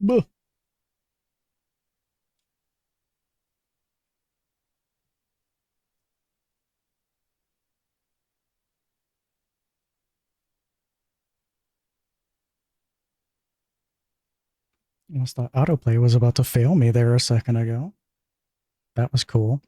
Buh. Almost thought autoplay was about to fail me there a second ago. That was cool.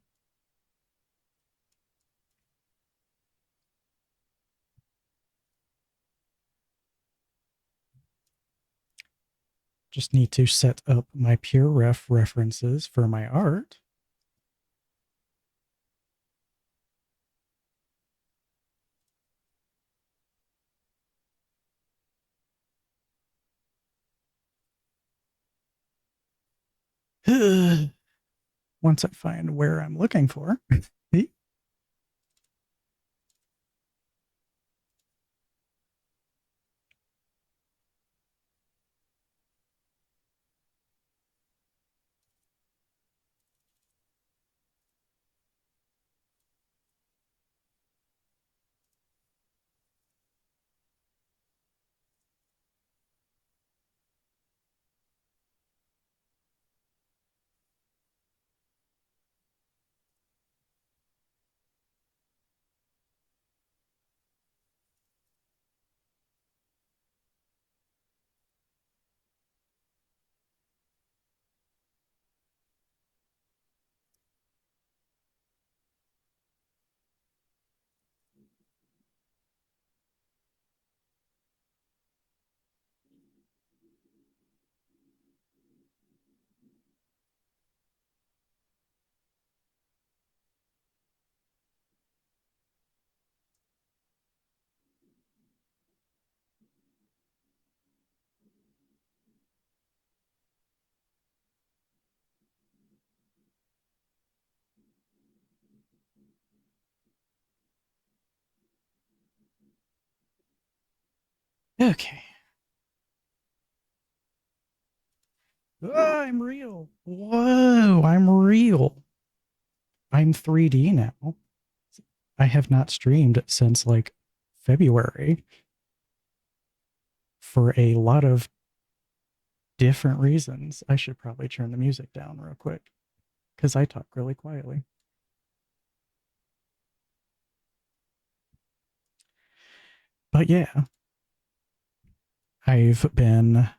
Just need to set up my pure ref references for my art. Once I find where I'm looking for. Okay. Oh, I'm real. Whoa, I'm real. I'm 3D now. I have not streamed since like February for a lot of different reasons. I should probably turn the music down real quick because I talk really quietly. But yeah, I've been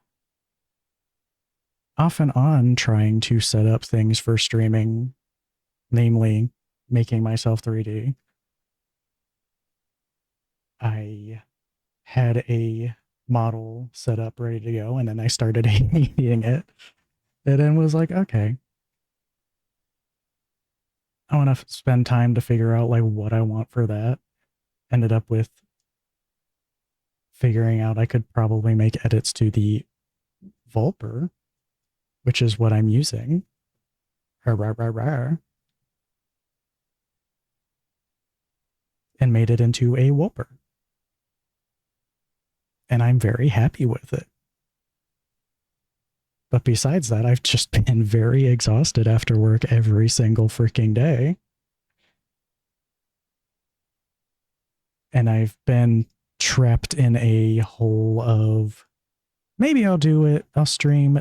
off and on trying to set up things for streaming, namely making myself 3D. I had a model set up ready to go, and then I started hating it. And then was like, okay, I want to spend time to figure out like what I want for that. Ended up with figuring out I could probably make edits to the Vulper, which is what I'm using. And made it into a Whooper. And I'm very happy with it. But besides that, I've just been very exhausted after work every single freaking day. And I've been trapped in a hole of maybe I'll do it, I'll stream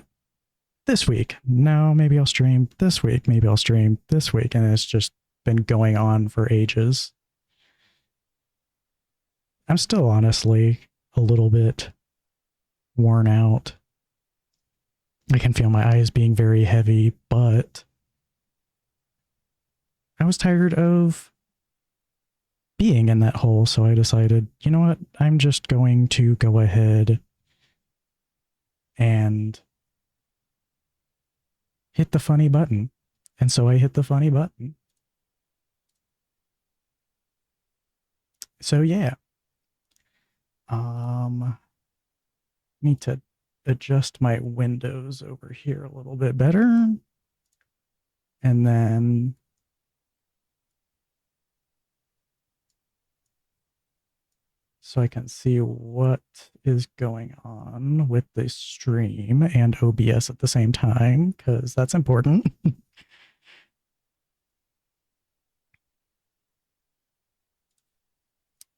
this week. No, maybe I'll stream this week. Maybe I'll stream this week. And it's just been going on for ages. I'm still honestly a little bit worn out. I can feel my eyes being very heavy, but I was tired of being in that hole. So I decided, you know what? I'm just going to go ahead and hit the funny button. And so I hit the funny button. So yeah. Need to adjust my windows over here a little bit better. And then so I can see what is going on with the stream and OBS at the same time, because that's important.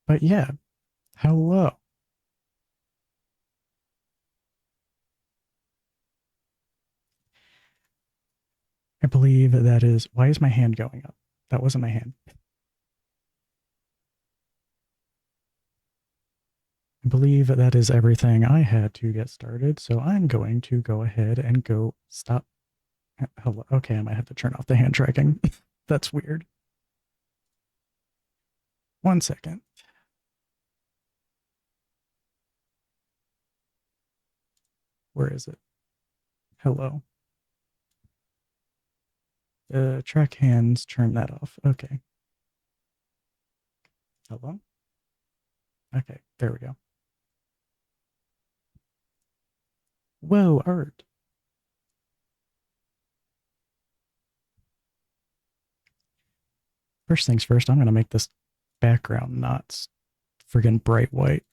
But yeah, hello. I believe that is, why is my hand going up? That wasn't my hand. I believe that is everything I had to get started, so I'm going to go ahead and go stop. Hello. Okay, I might have to turn off the hand tracking. That's weird. 1 second. Where is it? Hello. Track hands, turn that off. Okay. Hello? Okay, there we go. Whoa, art. First things first, I'm going to make this background not friggin' bright white.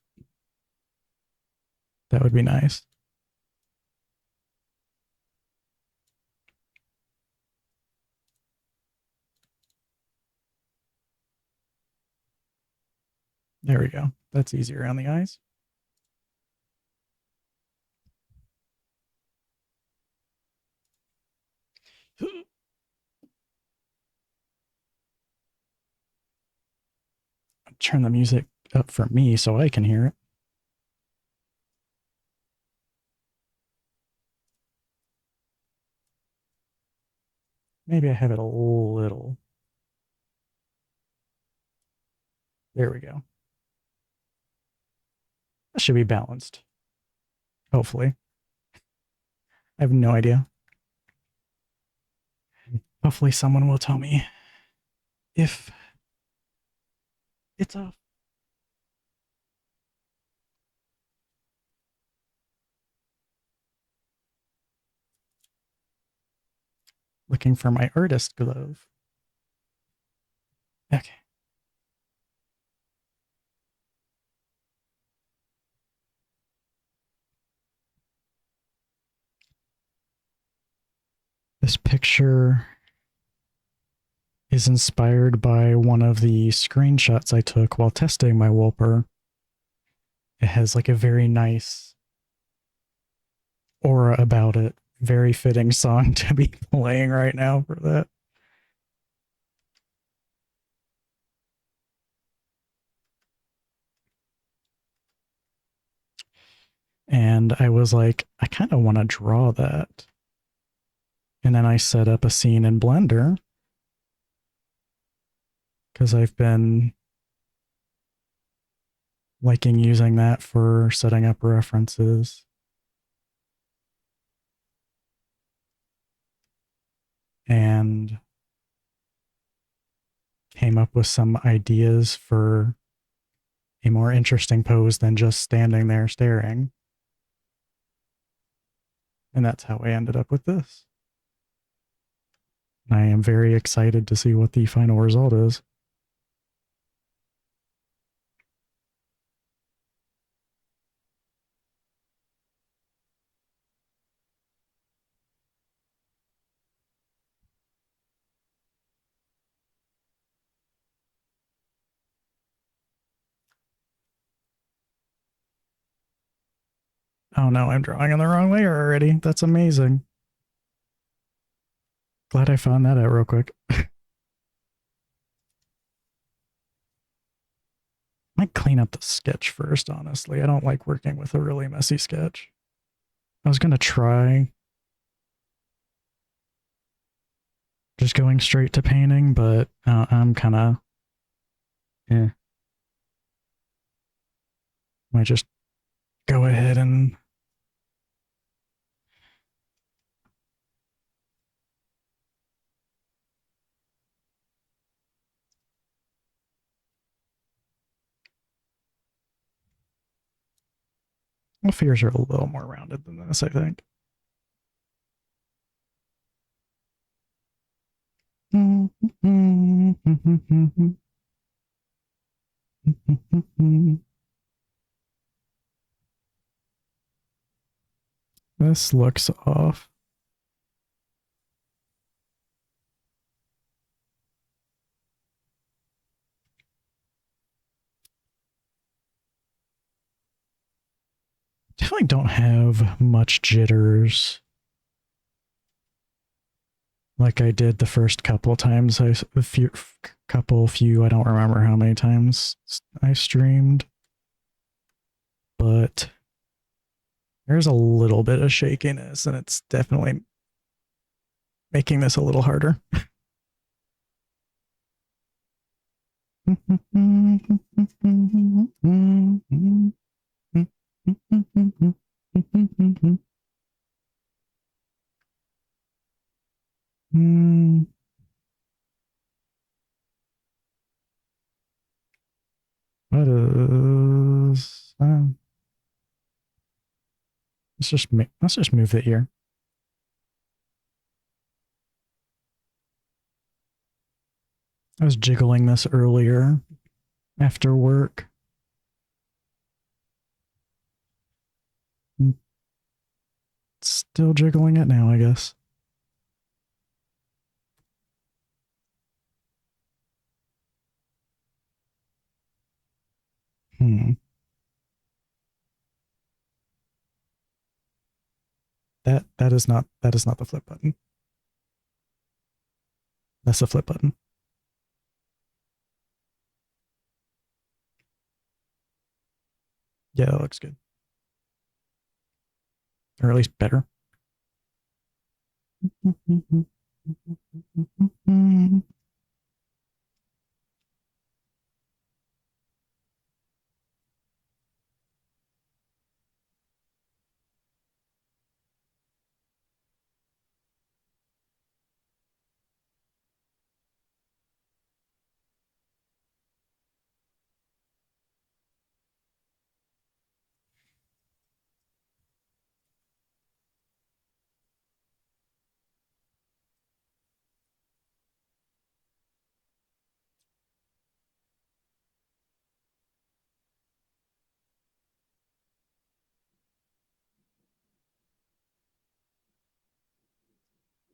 That would be nice. There we go. That's easier on the eyes. Turn the music up for me so I can hear it. Maybe I have it a little. There we go. That should be balanced. Hopefully. I have no idea. Hopefully someone will tell me if it's off. Looking for my artist glove. Okay. This picture is inspired by one of the screenshots I took while testing my wolper. It has like a very nice aura about it. Very fitting song to be playing right now for that. And I was like, I kind of want to draw that. And then I set up a scene in Blender because I've been liking using that for setting up references. And came up with some ideas for a more interesting pose than just standing there staring. And that's how I ended up with this. I am very excited to see what the final result is. Oh no, I'm drawing in the wrong way already. That's amazing. Glad I found that out real quick. Might clean up the sketch first, honestly. I don't like working with a really messy sketch. I was going to try just going straight to painting, but I'm kind of, might just go ahead and my fingers are a little more rounded than this, I think. This looks off. Definitely don't have much jitters. like I did the first couple times. I don't remember how many times I streamed, but there's a little bit of shakiness, and it's definitely making this a little harder. What is? Let's just move it here. I was jiggling this earlier after work. Still jiggling it now, I guess. Hmm. That is not the flip button. That's the flip button. Yeah, that looks good. Or at least better.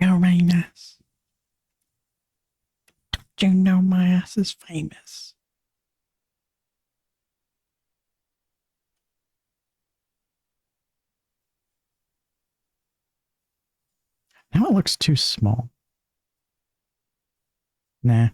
Oh, my ass. You know my ass is famous. Now it looks too small. Nah.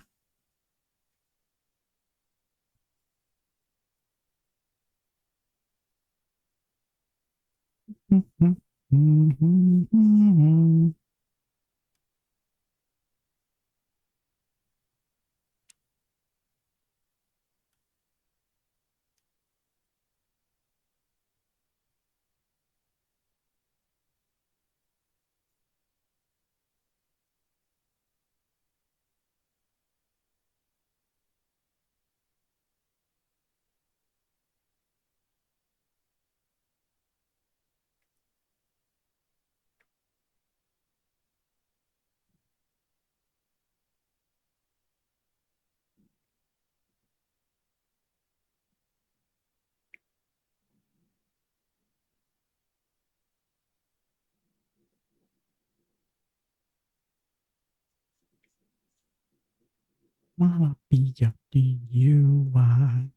Wanna be a DUI.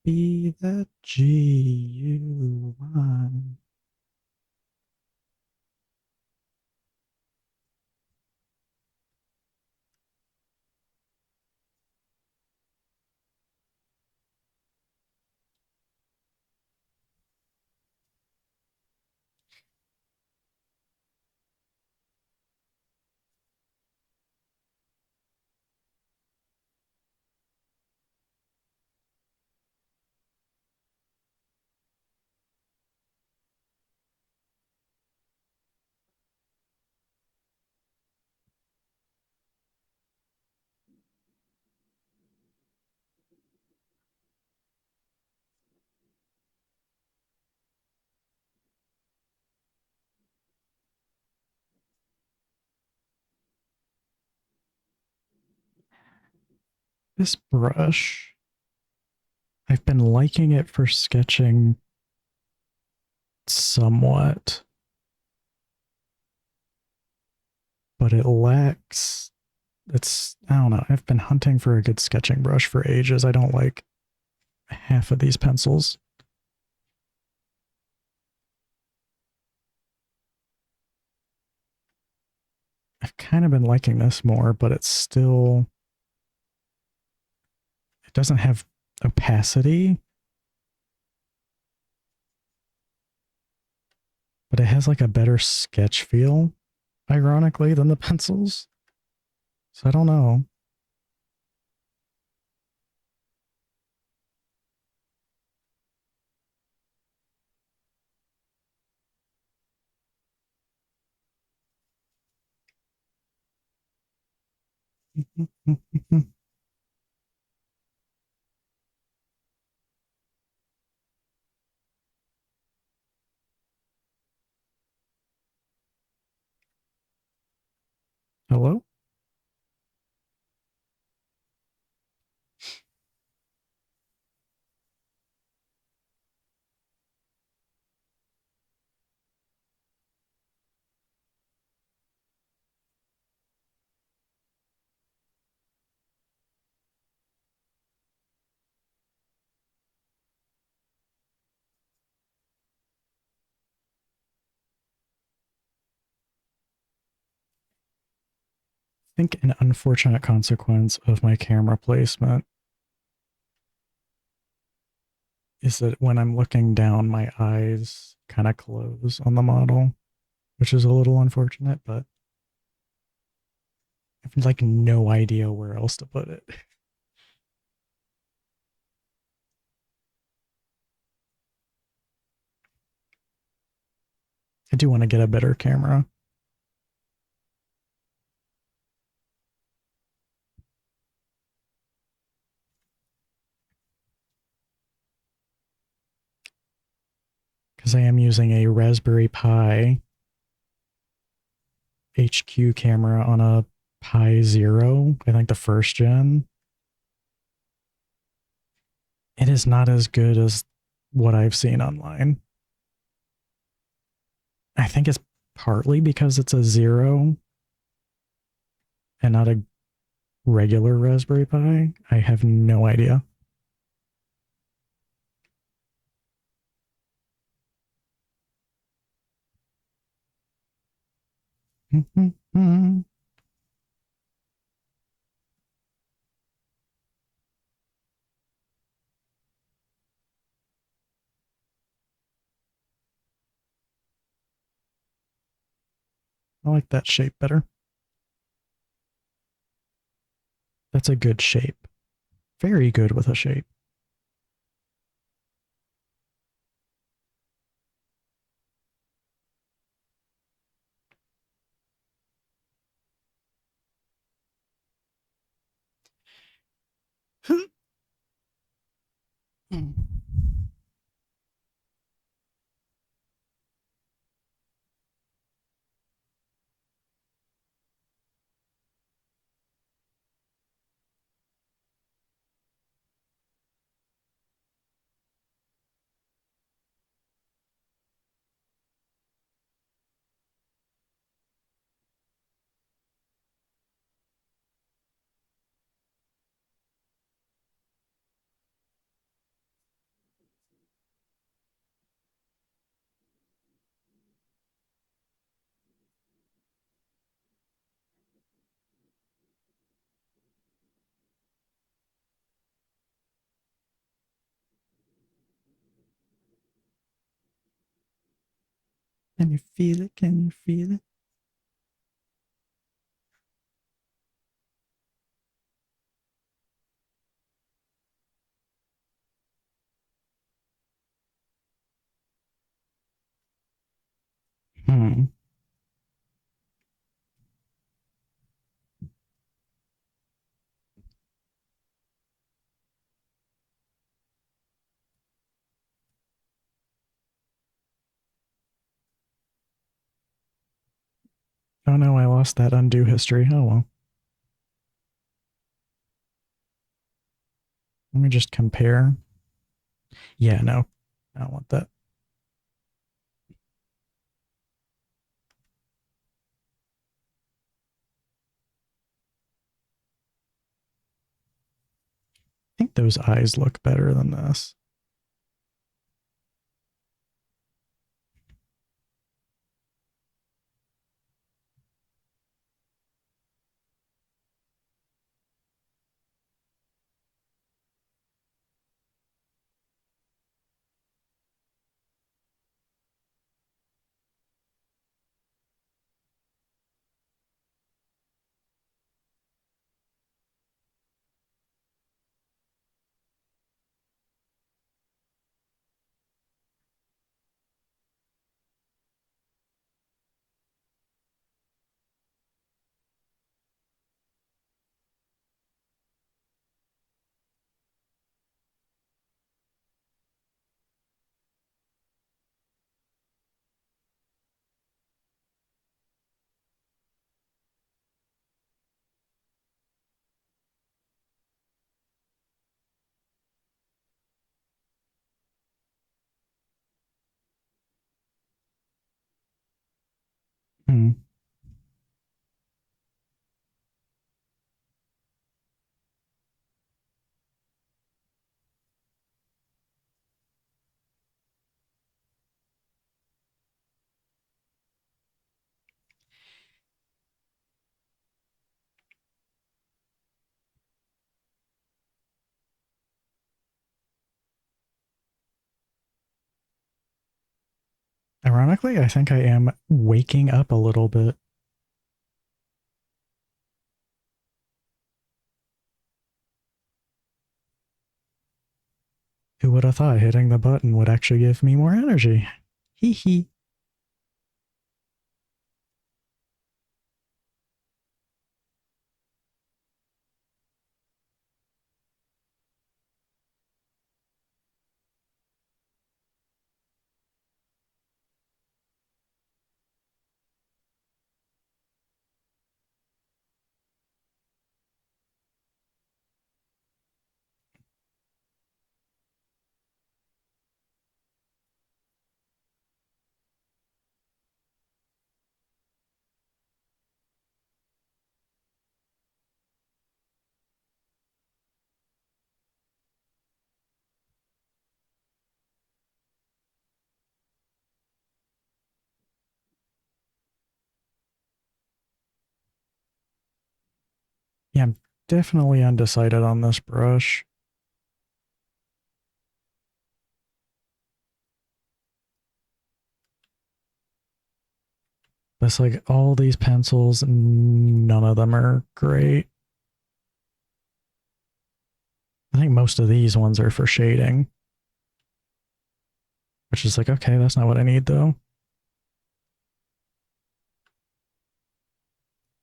Be the GUI. This brush, I've been liking it for sketching somewhat, but it lacks, I don't know. I've been hunting for a good sketching brush for ages. I don't like half of these pencils. I've kind of been liking this more, but it doesn't have opacity, but it has like a better sketch feel, ironically, than the pencils. So I don't know. Hello? I think an unfortunate consequence of my camera placement is that when I'm looking down, my eyes kind of close on the model, which is a little unfortunate, but I have like no idea where else to put it. I do want to get a better camera because I am using a Raspberry Pi HQ camera on a Pi Zero, I think the first gen. It is not as good as what I've seen online. I think it's partly because it's a Zero and not a regular Raspberry Pi. I have no idea. I like that shape better. That's a good shape. Very good with a shape. Can you feel it? Can you feel it? Hmm. Oh no, I lost that undo history. Oh well. Let me just compare. Yeah, no, I don't want that. I think those eyes look better than this. Hmm. Ironically, I think I am waking up a little bit. Who would have thought hitting the button would actually give me more energy? Hee hee. Yeah, I'm definitely undecided on this brush. It's like all these pencils, none of them are great. I think most of these ones are for shading, which is like, okay, that's not what I need though.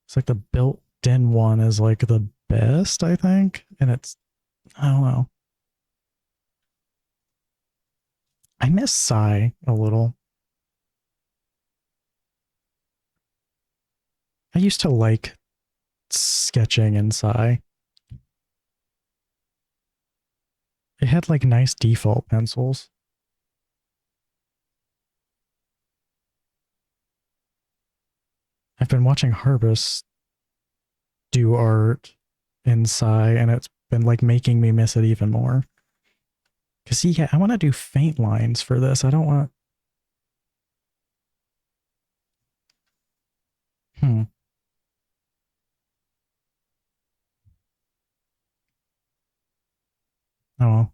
It's like the built-in one is like the best, I think. And it's, I don't know. I miss Psy a little. I used to like sketching in Psy. It had like nice default pencils. I've been watching Harbus do art in Psy, and it's been like making me miss it even more. Because see, I want to do faint lines for this. I don't want. Hmm. Oh well.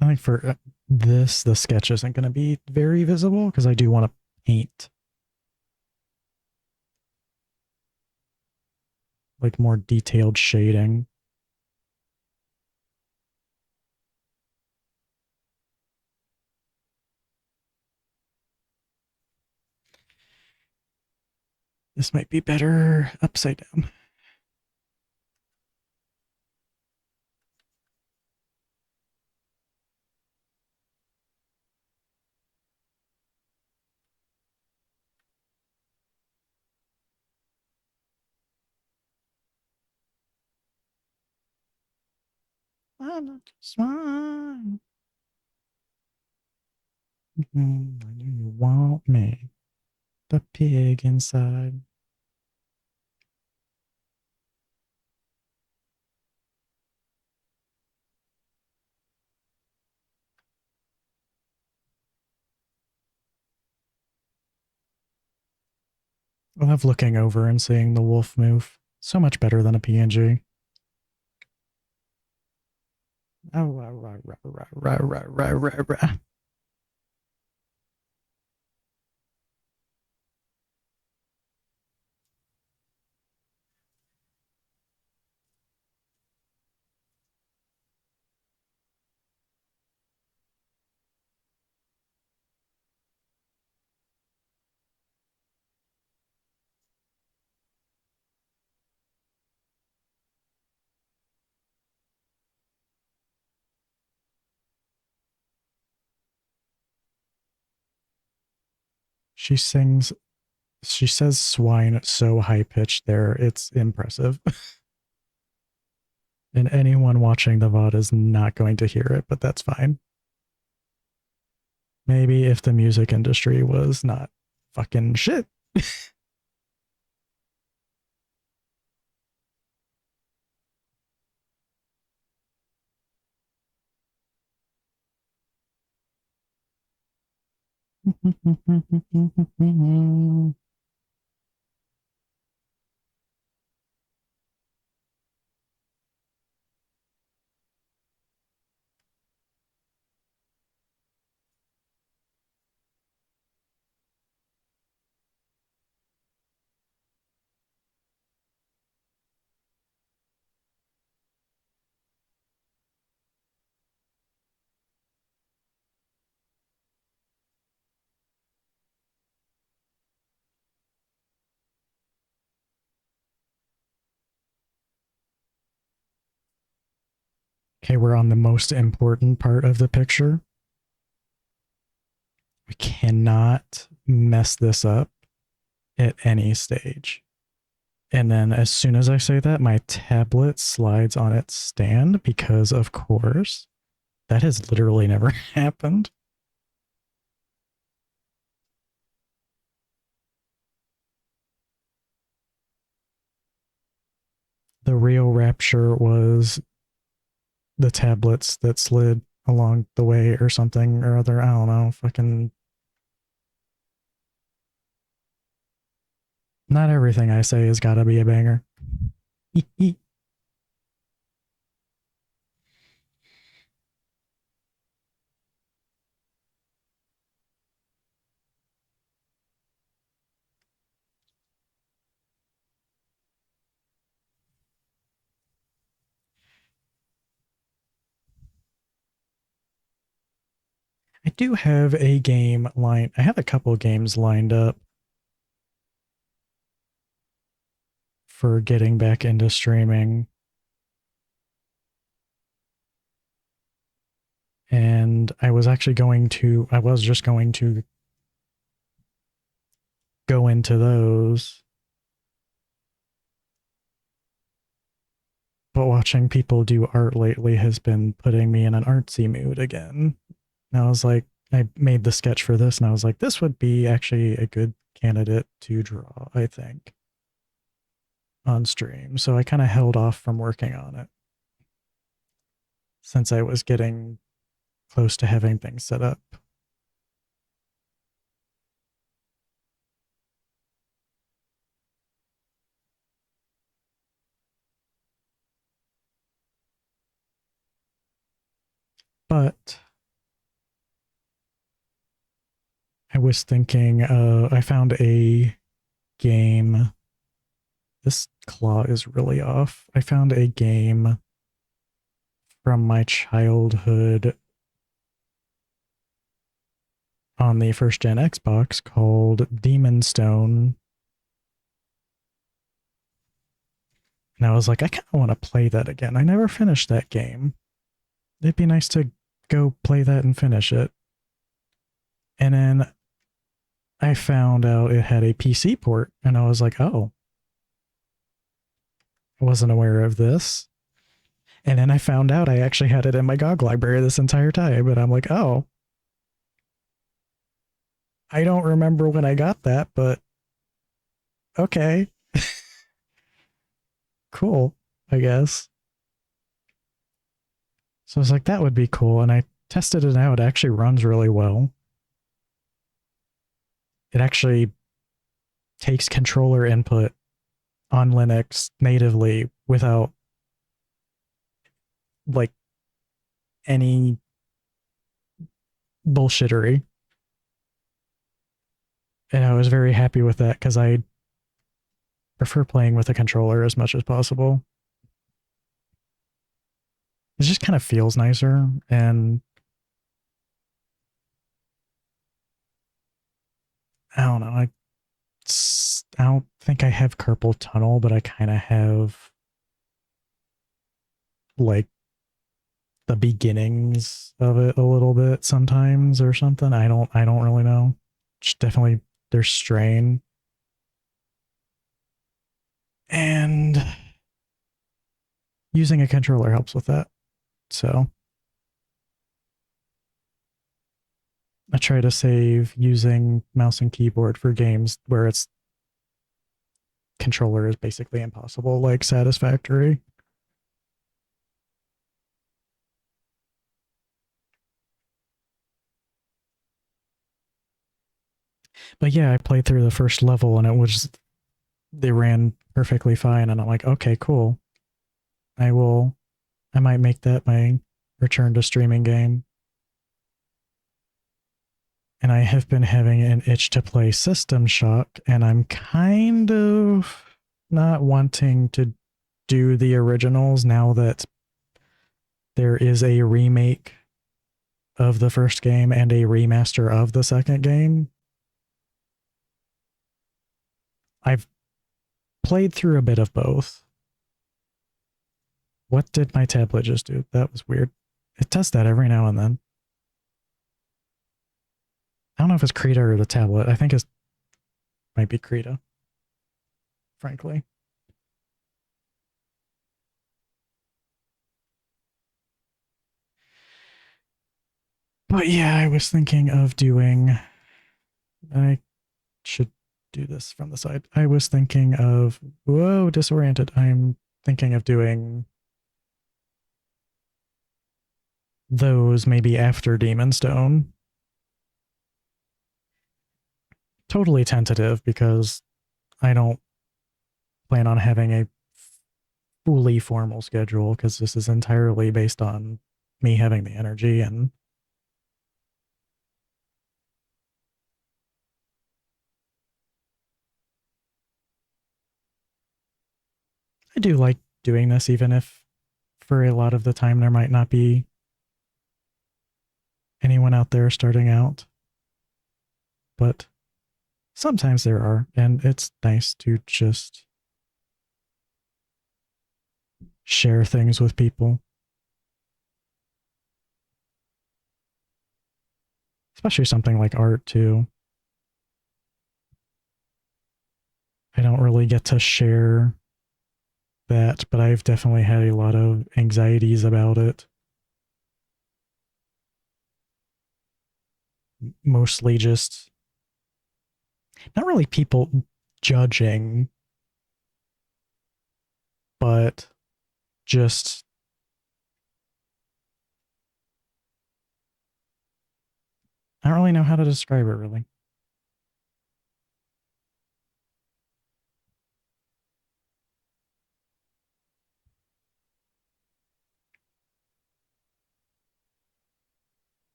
I think for this, the sketch isn't going to be very visible because I do want to paint like more detailed shading. This might be better upside down. I'm just one. I knew you want me, the pig inside. I love looking over and seeing the wolf move. So much better than a PNG. Oh, rah, rah, rah, rah, rah, rah, rah, rah. She sings, she says swine so high pitched there, it's impressive. And anyone watching the VOD is not going to hear it, but that's fine. Maybe if the music industry was not fucking shit. Okay, we're on the most important part of the picture. We cannot mess this up at any stage. And then as soon as I say that, my tablet slides on its stand because, of course, that has literally never happened. The real rapture was the tablets that slid along the way or something or other. I don't know. Fucking. Not everything I say has got to be a banger. I do have a game line. I have a couple games lined up for getting back into streaming. And I was just going to go into those. But watching people do art lately has been putting me in an artsy mood again. And I was like, I made the sketch for this and I was like, this would be actually a good candidate to draw, I think, on stream. So I kind of held off from working on it since I was getting close to having things set up. But I was thinking, I found a game. This claw is really off. I found a game from my childhood on the first gen Xbox called Demon Stone. And I was like, I kind of want to play that again. I never finished that game. It'd be nice to go play that and finish it. And then I found out it had a PC port, and I was like, oh, I wasn't aware of this. And then I found out I actually had it in my GOG library this entire time. And I'm like, oh, I don't remember when I got that, but okay, cool, I guess. So I was like, that would be cool. And I tested it out. It actually runs really well. It actually takes controller input on Linux natively without like any bullshittery. And I was very happy with that because I prefer playing with a controller as much as possible. It just kind of feels nicer. And I don't know. I don't think I have carpal tunnel, but I kind of have like the beginnings of it a little bit sometimes or something. I don't really know. Just definitely there's strain. And using a controller helps with that. So I try to save using mouse and keyboard for games where it's controller is basically impossible, like Satisfactory. But yeah, I played through the first level and they ran perfectly fine. And I'm like, okay, cool. I will, I might make that my return to streaming game. And I have been having an itch to play System Shock, and I'm kind of not wanting to do the originals now that there is a remake of the first game and a remaster of the second game. I've played through a bit of both. What did my tablet just do? That was weird. It does that every now and then. I don't know if it's Krita or the tablet. I think it might be Krita, frankly. But yeah, I was thinking of doing. I should do this from the side. I was thinking of. Whoa, disoriented. I'm thinking of doing those maybe after Demon Stone. Totally tentative because I don't plan on having a fully formal schedule because this is entirely based on me having the energy. And I do like doing this, even if for a lot of the time there might not be anyone out there starting out. But sometimes there are, and it's nice to just share things with people, especially something like art, too. I don't really get to share that, but I've definitely had a lot of anxieties about it. Mostly just not really people judging, but just I don't really know how to describe it really.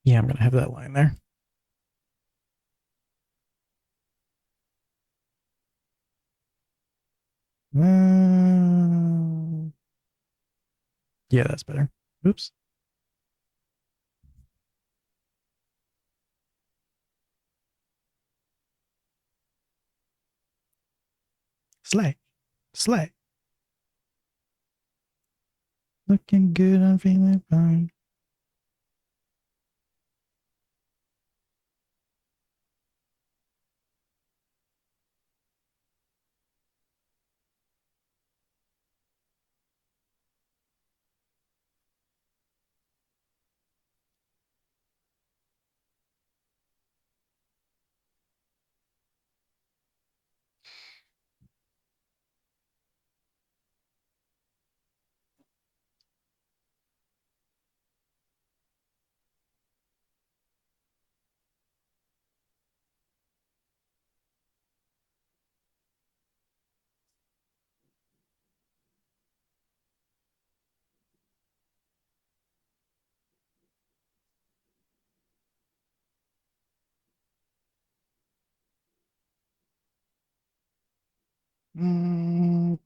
Yeah, I'm gonna have that line there. Yeah, that's better. Oops. Slay. Slay. Looking good, I'm feeling fine.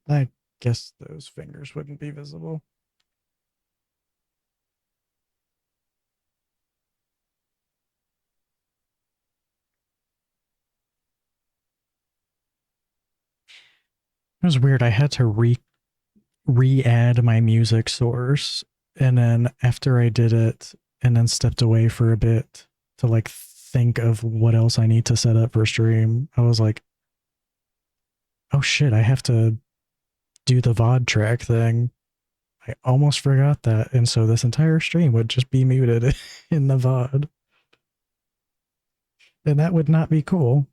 I guess those fingers wouldn't be visible. It was weird. I had to re-add my music source, and then after I did it and then stepped away for a bit to like think of what else I need to set up for stream, I was like, oh shit, I have to do the VOD track thing. I almost forgot that. And so this entire stream would just be muted in the VOD. And that would not be cool.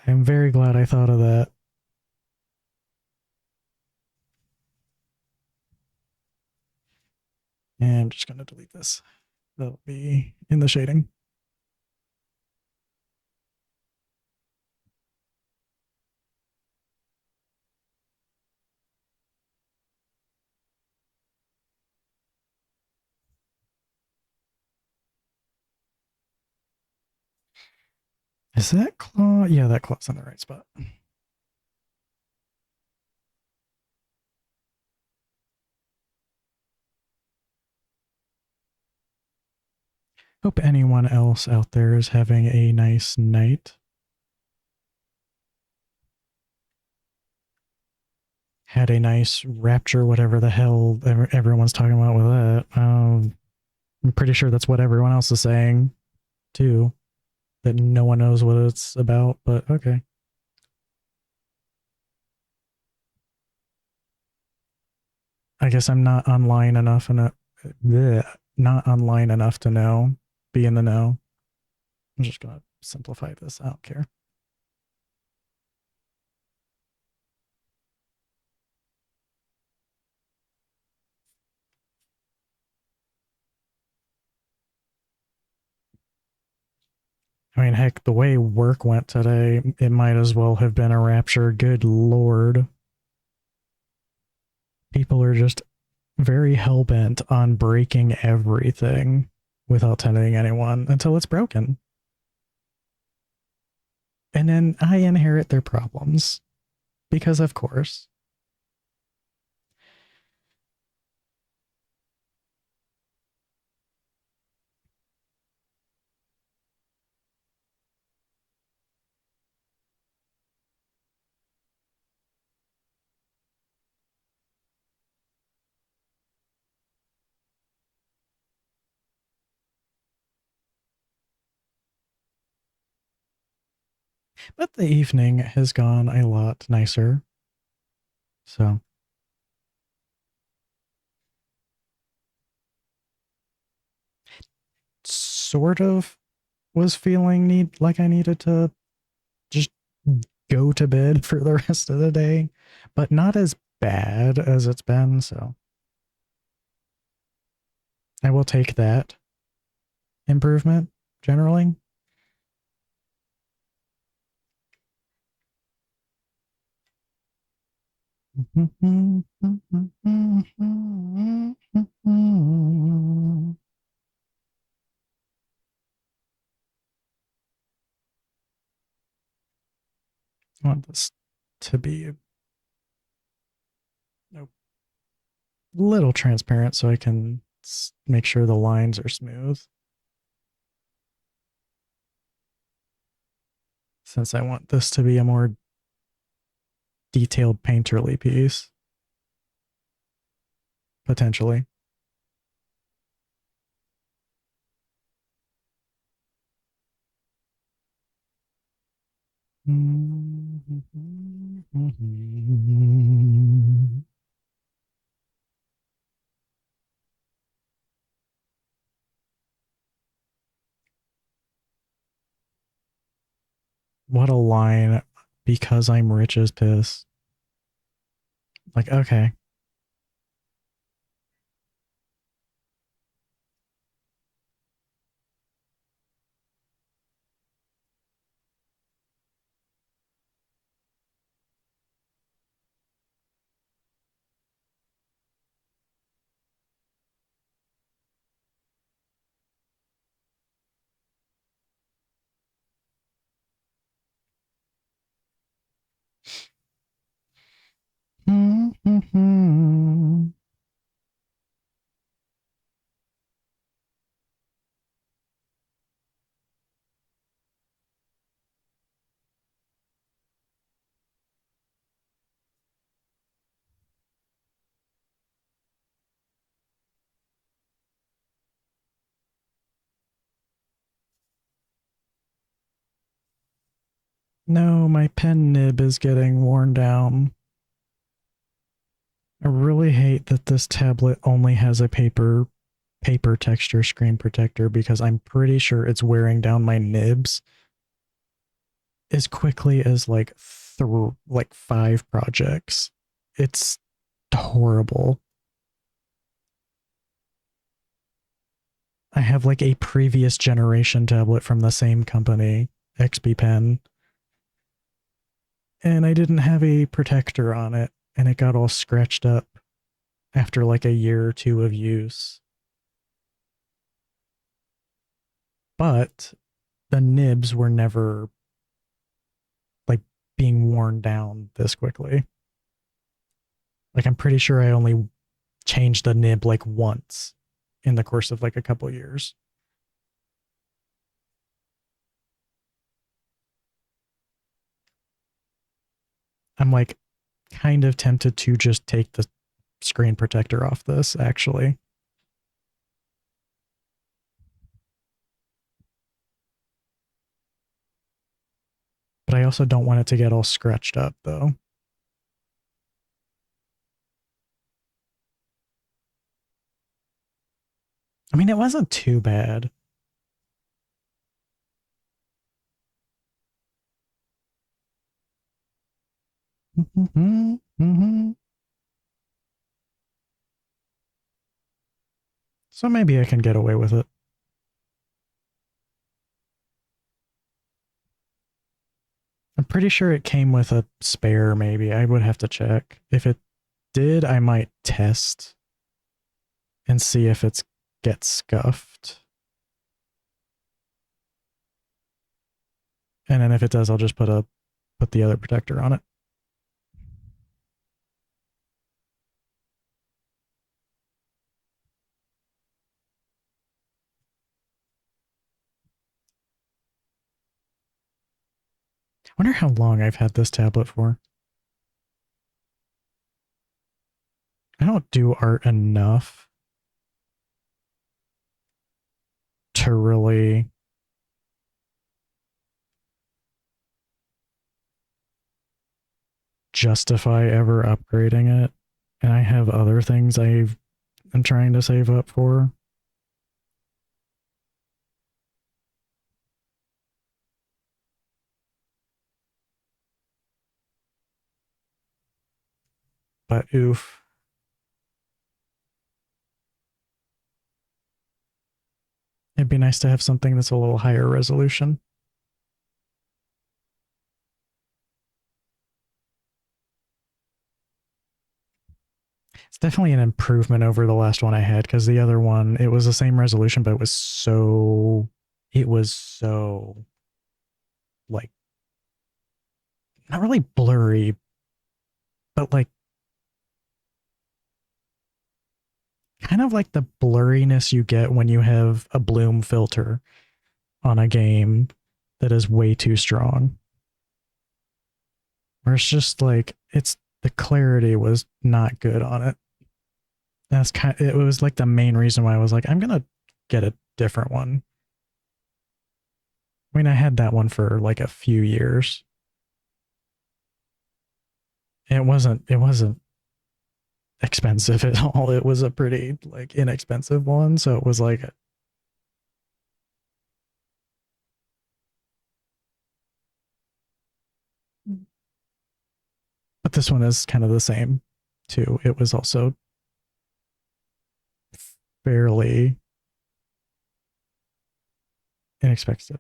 I'm very glad I thought of that. And I'm just going to delete this. That'll be in the shading. Is that claw? Yeah, that claw's in the right spot. Hope anyone else out there is having a nice night. Had a nice rapture, whatever the hell everyone's talking about with that. I'm pretty sure that's what everyone else is saying, too. That no one knows what it's about, but okay. I guess I'm not online enough and not online enough to know, be in the know. I'm just gonna simplify this. I don't care. I mean, heck, the way work went today, it might as well have been a rapture. Good lord. People are just very hell bent on breaking everything without telling anyone until it's broken. And then I inherit their problems because, of course. But the evening has gone a lot nicer. So, sort of was feeling like I needed to just go to bed for the rest of the day, but not as bad as it's been. So I will take that improvement generally. I want this to be a little transparent so I can make sure the lines are smooth. Since I want this to be a more detailed painterly piece, potentially. What a line. Because I'm rich as piss. Like, okay. No, my pen nib is getting worn down. I really hate that this tablet only has a paper texture screen protector because I'm pretty sure it's wearing down my nibs as quickly as like 5 projects. It's horrible. I have like a previous generation tablet from the same company, XP Pen, and I didn't have a protector on it, and it got all scratched up after like a year or two of use. But the nibs were never like being worn down this quickly. Like I'm pretty sure I only changed the nib like once in the course of like a couple years. I'm like kind of tempted to just take the screen protector off this actually. But I also don't want it to get all scratched up though. I mean, it wasn't too bad. So maybe I can get away with it. I'm pretty sure it came with a spare, maybe. I would have to check. If it did, I might test and see if it's gets scuffed. And then if it does, I'll just put the other protector on it. I wonder how long I've had this tablet for. I don't do art enough to really justify ever upgrading it. And I have other things I'm trying to save up for. But oof. It'd be nice to have something that's a little higher resolution. It's definitely an improvement over the last one I had because the other one, it was the same resolution, but it was so like, not really blurry, but like kind of like the blurriness you get when you have a bloom filter on a game that is way too strong. where it's just like it's the clarity was not good on it. That's it was like the main reason why I was like, I'm gonna get a different one. I mean, I had that one for like a few years. It wasn't expensive at all. It was a pretty like inexpensive one. So it was like, but this one is kind of the same too. It was also fairly inexpensive,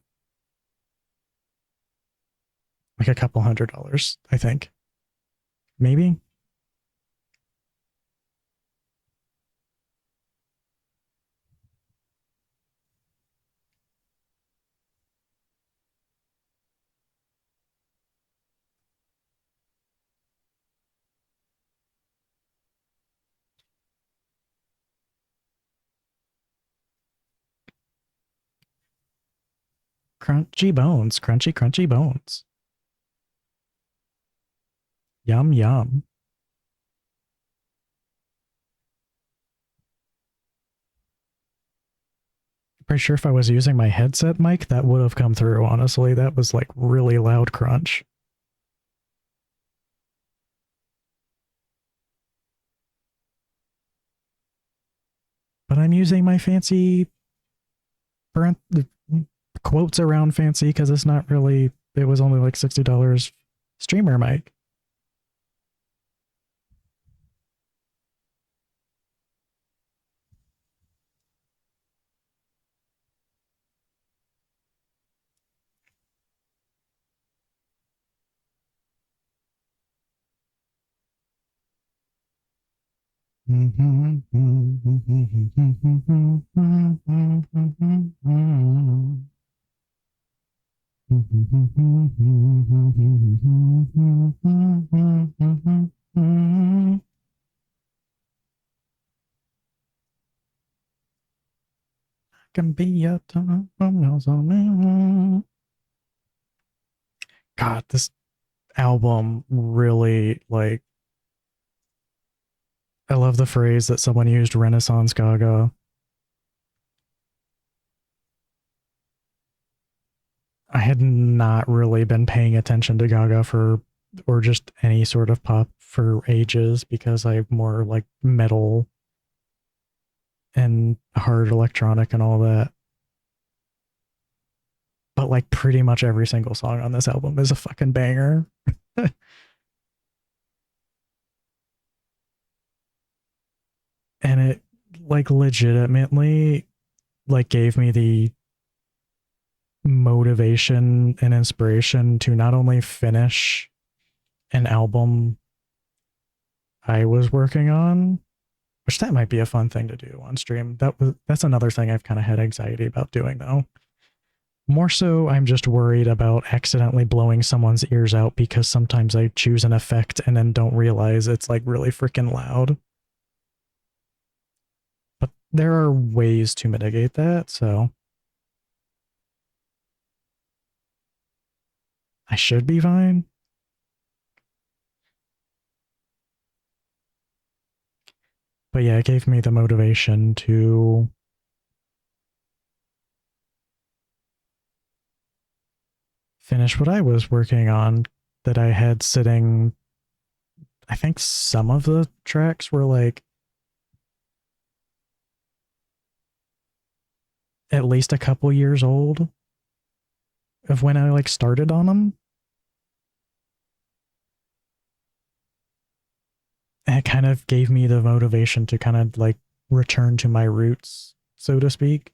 like a couple $100, I think, maybe. Crunchy bones, crunchy, crunchy bones. Yum, yum. Pretty sure if I was using my headset mic, that would have come through, honestly. That was like really loud crunch. But I'm using my fancy quotes around fancy because it's not really, it was only like $60 streamer mic. Can be a time from God, this album really like I love the phrase that someone used, Renaissance Gaga. I had not really been paying attention to Gaga for or just any sort of pop for ages because I'm more like metal and hard electronic and all that. But like pretty much every single song on this album is a fucking banger. And it like legitimately like gave me the motivation and inspiration to not only finish an album I was working on, which that might be a fun thing to do on stream. That's another thing I've kind of had anxiety about doing though. More so, I'm just worried about accidentally blowing someone's ears out because sometimes I choose an effect and then don't realize it's like really freaking loud. But there are ways to mitigate that, so I should be fine. But yeah, it gave me the motivation to finish what I was working on that I had sitting. I think some of the tracks were like at least a couple years old of when I like started on them. And it kind of gave me the motivation to kind of like return to my roots, so to speak,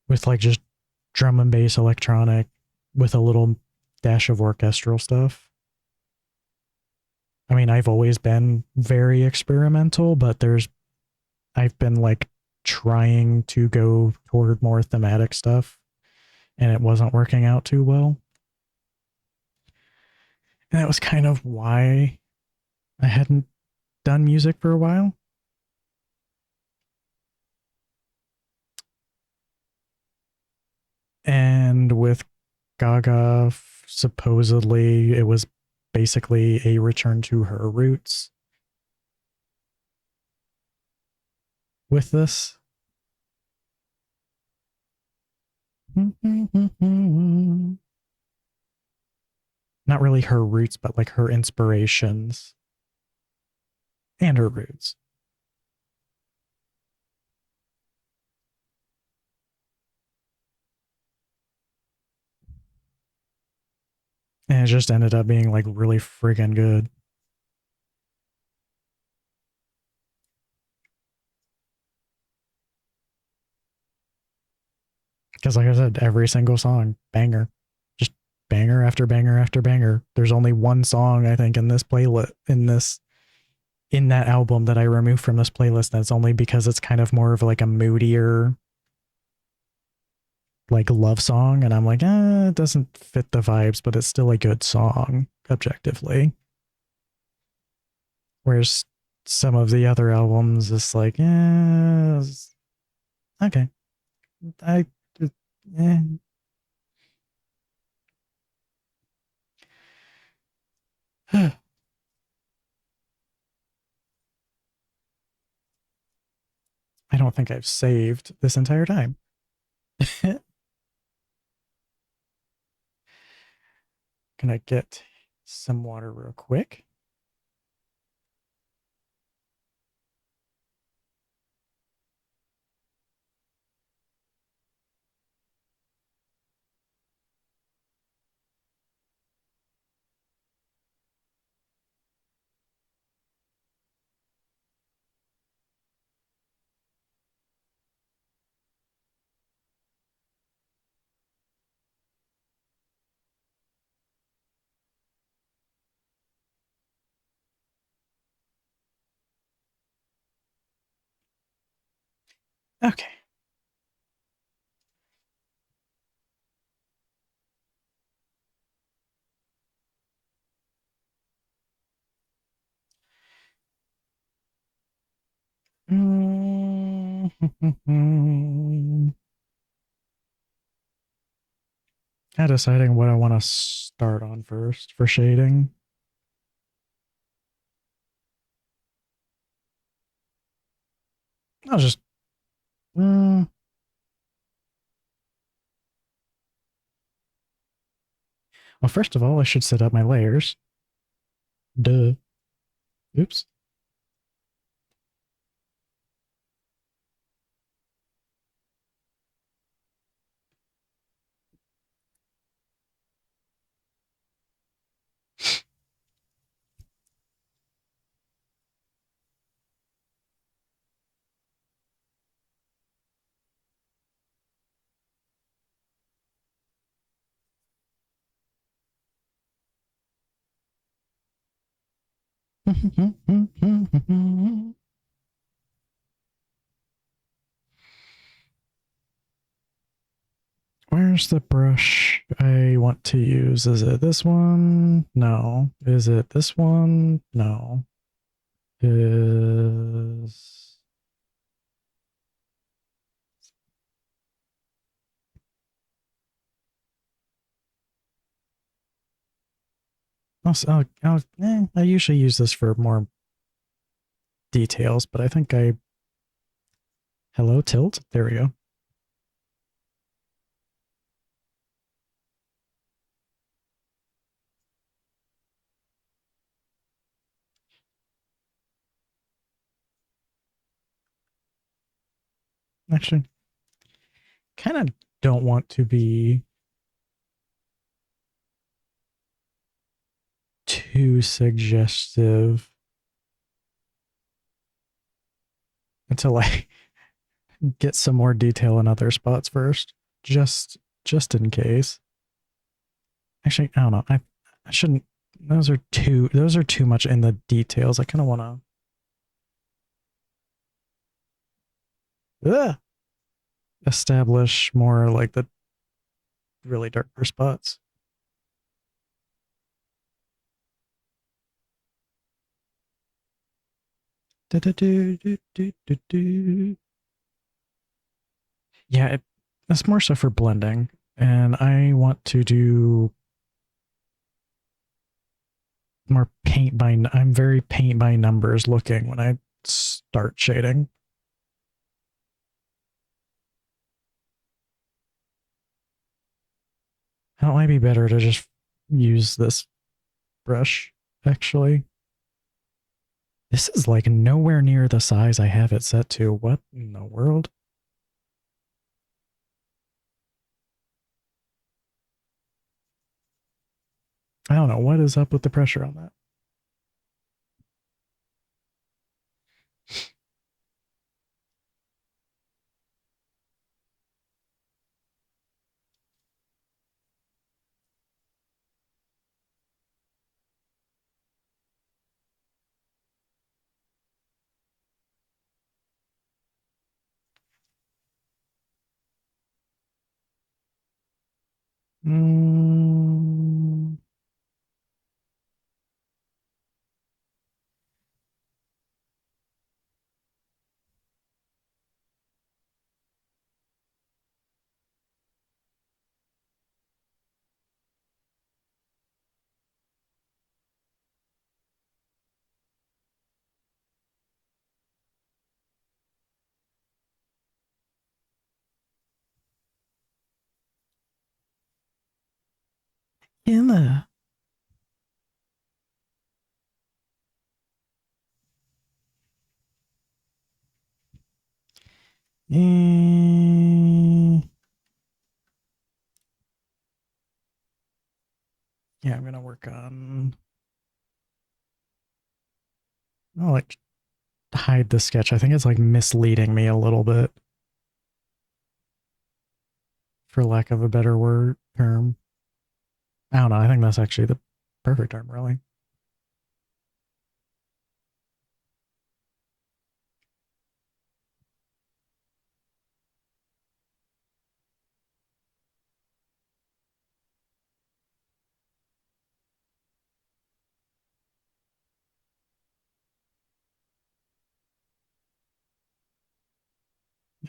with like just drum and bass electronic with a little dash of orchestral stuff. I mean, I've always been very experimental, but I've been like trying to go toward more thematic stuff and it wasn't working out too well. And that was kind of why I hadn't done music for a while. And with Gaga supposedly it was basically a return to her roots with this. Not really her roots, but like her inspirations and her roots. And it just ended up being like really friggin' good. Because like I said, every single song, banger. Just banger after banger after banger. There's only one song I think in this playlist in that album that I removed from this playlist. That's only because it's kind of more of like a moodier like love song. And I'm like, it doesn't fit the vibes, but it's still a good song, objectively. Whereas some of the other albums, it's like, okay. I eh. I don't think I've saved this entire time. Can I get some water real quick? Okay. Kind of deciding what I want to start on first for shading. I'll just. Mm, well, first of all, I should set up my layers. Duh. Oops. Where's the brush I want to use? Is it this one? No. Is it this one? No. Is I usually use this for more details, but I think hello tilt. There we go. Actually, kind of don't want to be too suggestive until I get some more detail in other spots first, just in case. Actually, I don't know. I shouldn't. Those are too much in the details. I kind of want to establish more like the really darker spots. Yeah, it's more so for blending. And I want to do more paint by, I'm very paint by numbers looking when I start shading. It might be better to just use this brush, actually. This is like nowhere near the size I have it set to. What in the world? I don't know. What is up with the pressure on that? Mm, in the yeah, I'm gonna work on. I'll like hide the sketch. I think it's like misleading me a little bit, for lack of a better word term. I don't know. I think that's actually the perfect term, really.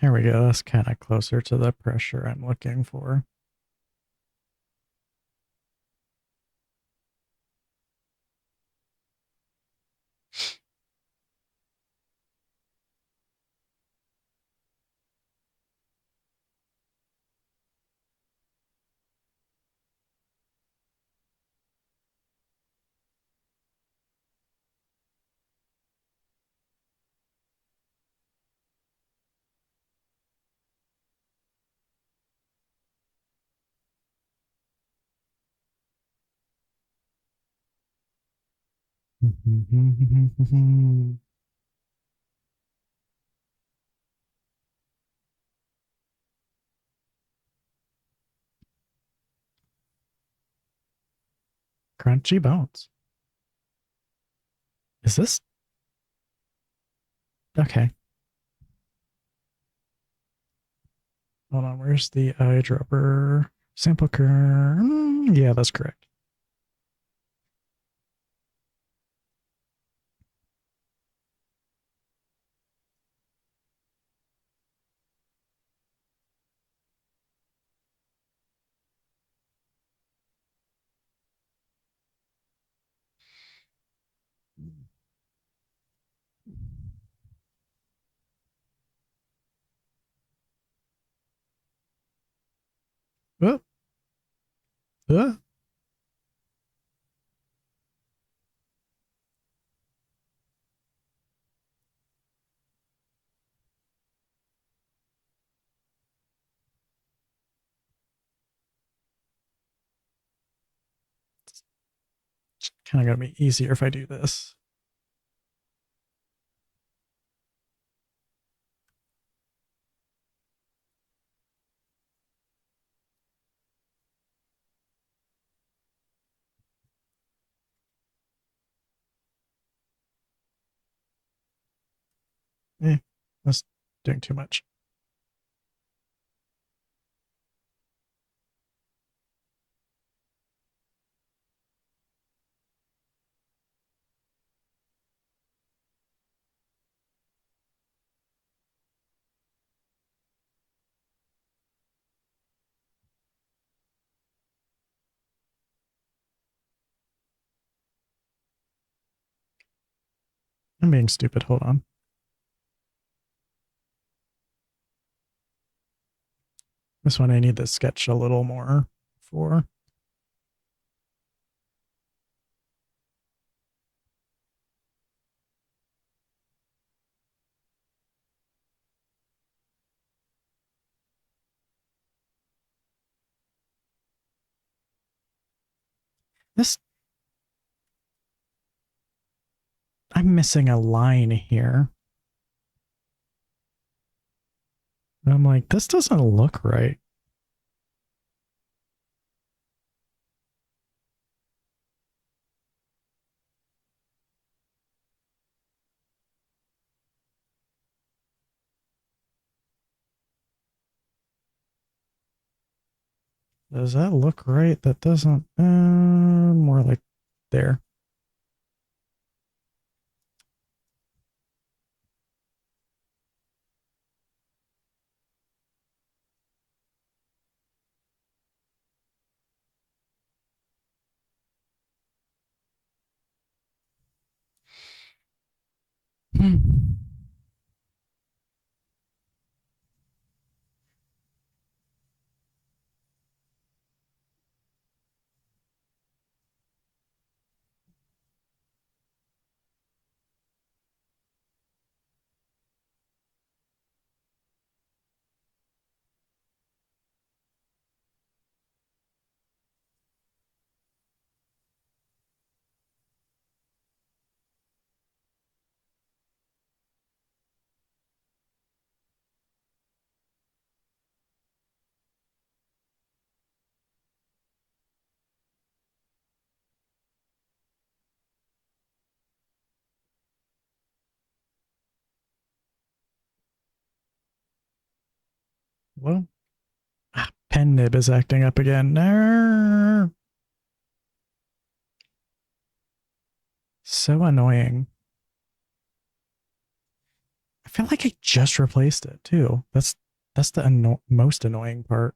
There we go. That's kind of closer to the pressure I'm looking for. Crunchy bones. Is this okay? Hold on. Where's the eyedropper sample curve? Yeah, that's correct. Uh, uh, kind of gonna be easier if I do this. That's doing too much. I'm being stupid. Hold on. This one I need to sketch a little more for. This, I'm missing a line here. And I'm like, this doesn't look right. Does that look right? That doesn't, more like there. Hmm. Well, pen nib is acting up again. No. So annoying. I feel like I just replaced it too. That's the most annoying part.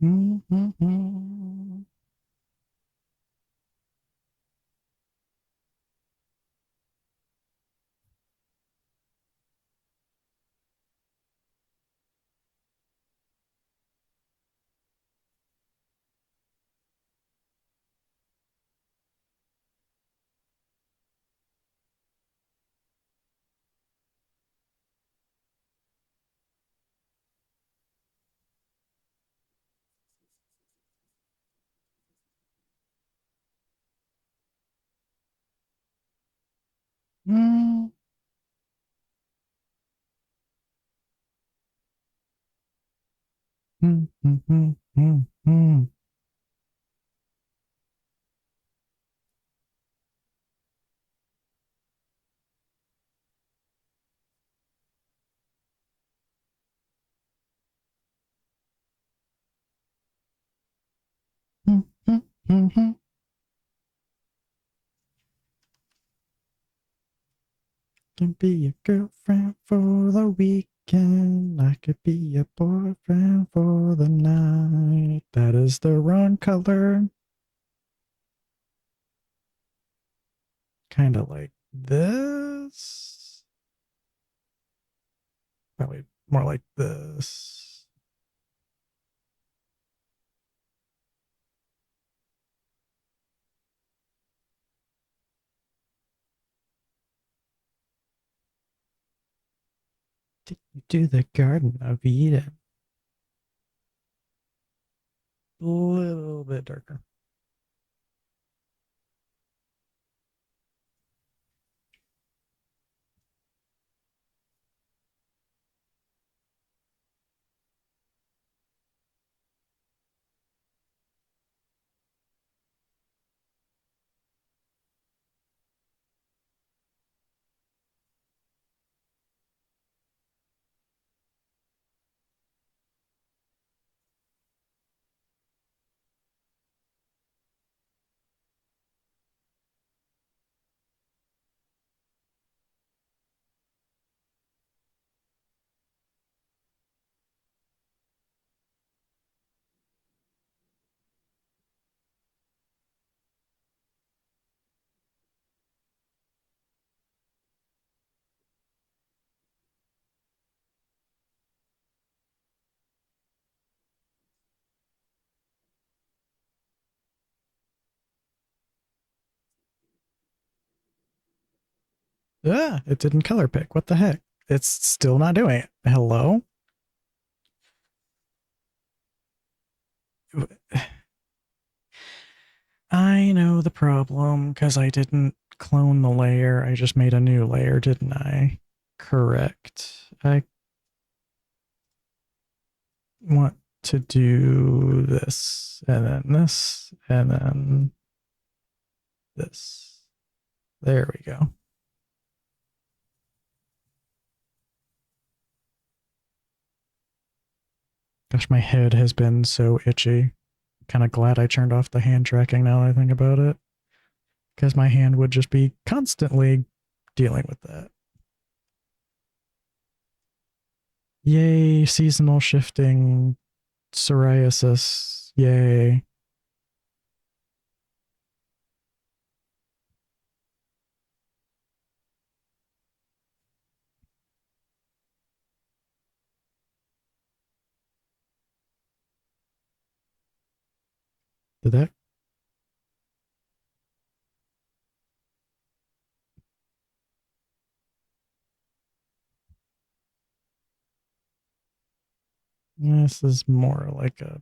Mm-hmm. Mm-hmm. Mm-hmm. Can be a girlfriend for the weekend. I could be a boyfriend for the night. That is the wrong color. Kind of like this. Probably more like this. To the Garden of Eden. A little bit darker. It didn't color pick. What the heck? It's still not doing it. Hello? I know the problem because I didn't clone the layer. I just made a new layer, didn't I? Correct. I want to do this, and then this, and then this. There we go. Gosh, my head has been so itchy. Kind of glad I turned off the hand tracking now that I think about it, because my hand would just be constantly dealing with that. Yay, seasonal shifting psoriasis. Yay. Did that? This is more like a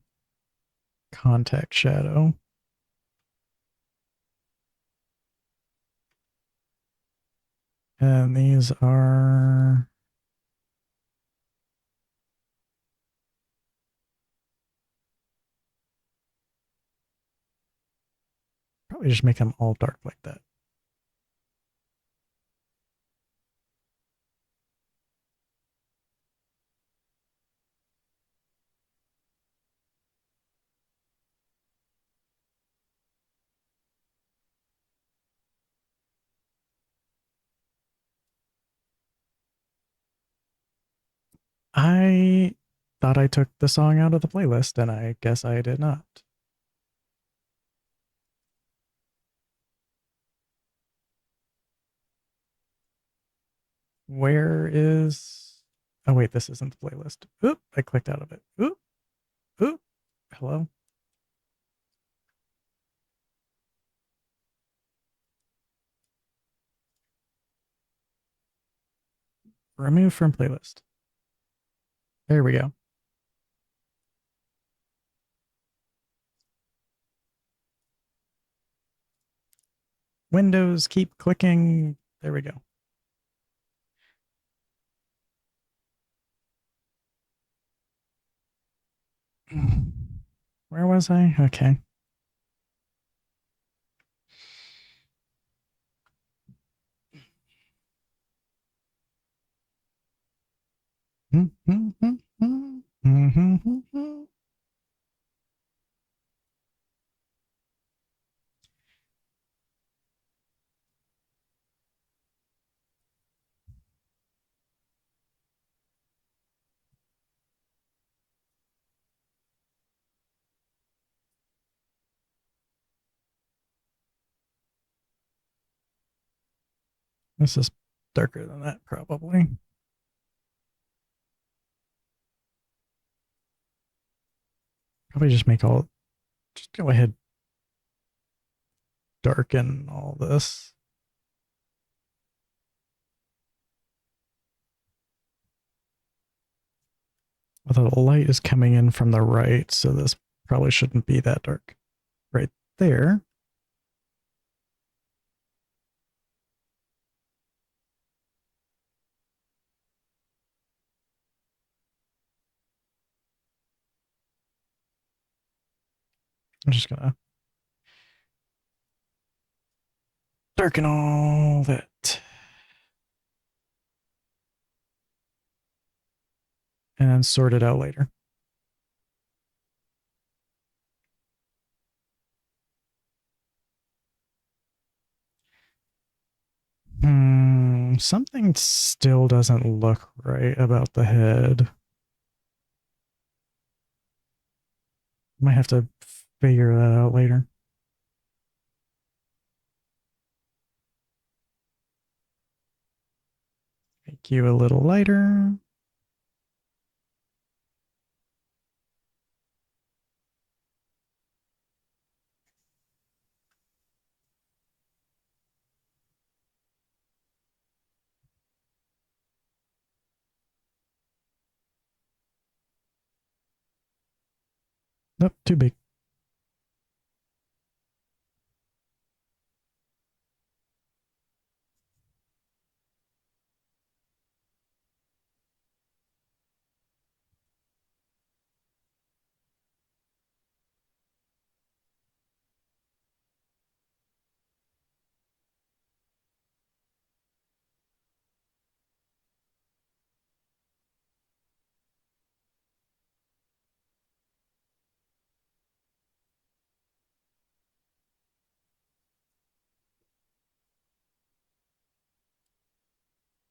contact shadow. And these are probably just make them all dark like that. I thought I took the song out of the playlist, and I guess I did not. Where is. Oh, wait, this isn't the playlist. Oop, I clicked out of it. Oop, oop. Hello? Remove from playlist. There we go. Windows, keep clicking. There we go. Where was I? Okay. This is darker than that, probably. Probably just make all. Just go ahead, darken all this. Although the light is coming in from the right, so this probably shouldn't be that dark. Right there. I'm just gonna darken all that. And then sort it out later. Something still doesn't look right about the head. Might have to figure that out later. Make you a little lighter. Nope, too big.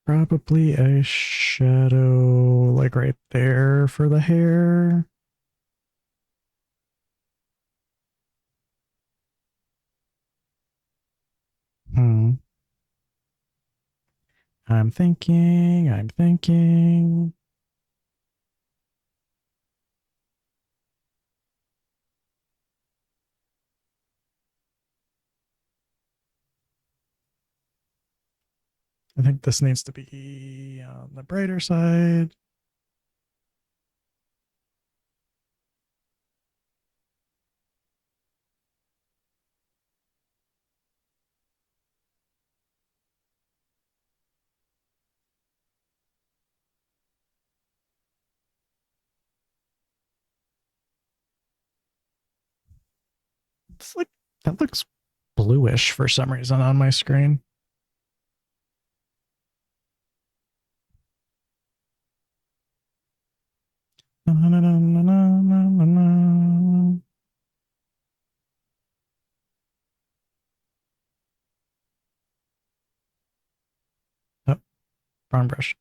Probably a shadow like right there for the hair. Hmm. I'm thinking. I think this needs to be on the brighter side. It's like that looks bluish for some reason on my screen. Oh, brown brush.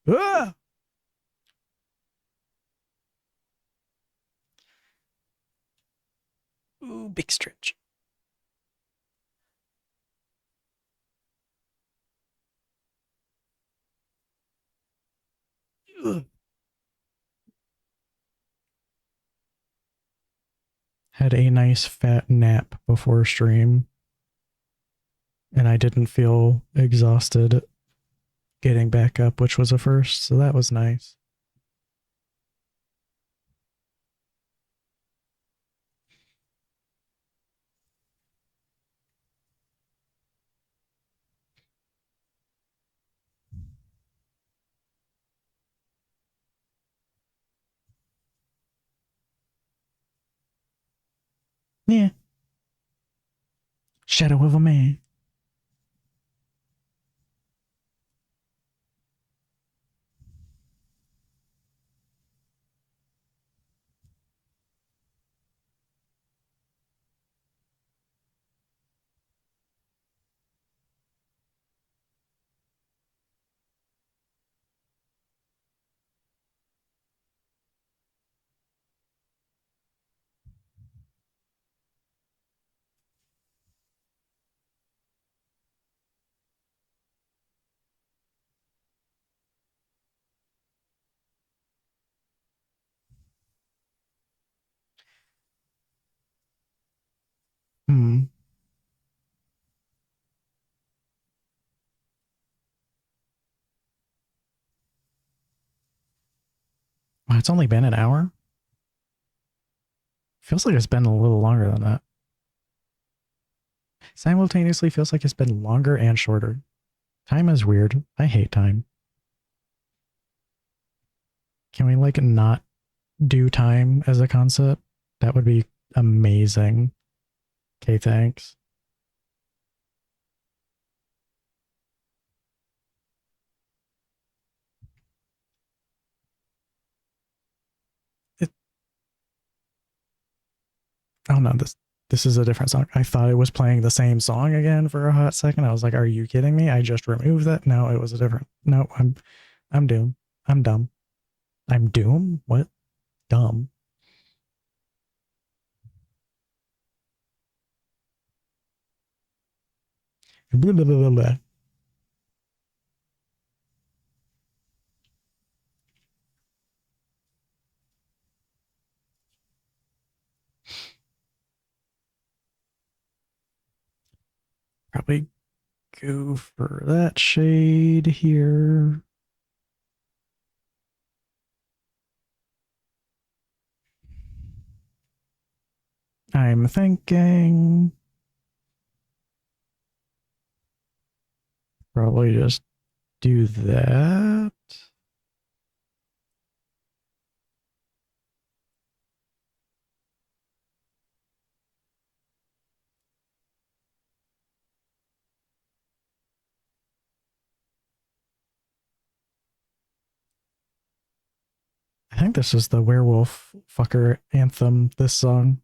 Ah! Ooh, big stretch. Ugh. Had a nice fat nap before stream, and I didn't feel exhausted getting back up, which was a first. So that was nice. Yeah. Shadow of a man. Hmm. Wow, it's only been an hour. Feels like it's been a little longer than that. Simultaneously feels like it's been longer and shorter. Time is weird. I hate time. Can we like not do time as a concept? That would be amazing. Okay, thanks. It, oh no, this is a different song. I thought it was playing the same song again for a hot second. I was like, "Are you kidding me? I just removed that." No, it was a different. No, I'm doomed. I'm dumb. I'm doomed. What? Dumb. Blah, blah, blah, blah, blah. Probably go for that shade here. I'm thinking probably just do that. I think this is the werewolf fucker anthem, this song.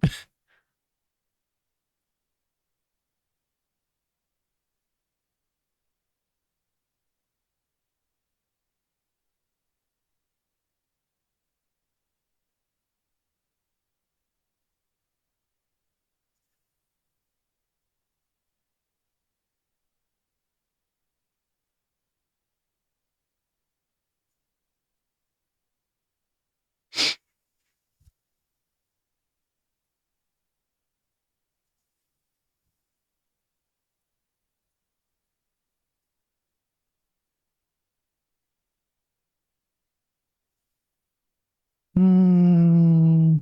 Hmm.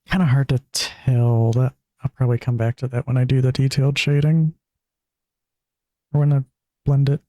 Kind of hard to tell. That I'll probably come back to that when I do the detailed shading or when I blend it.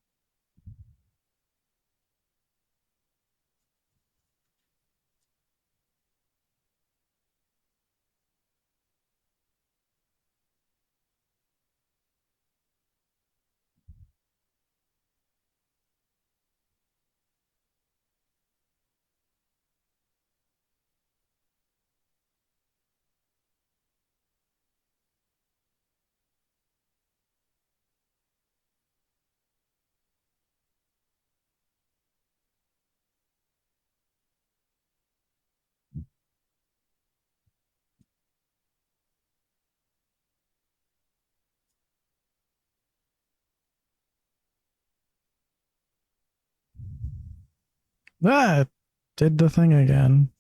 That did the thing again.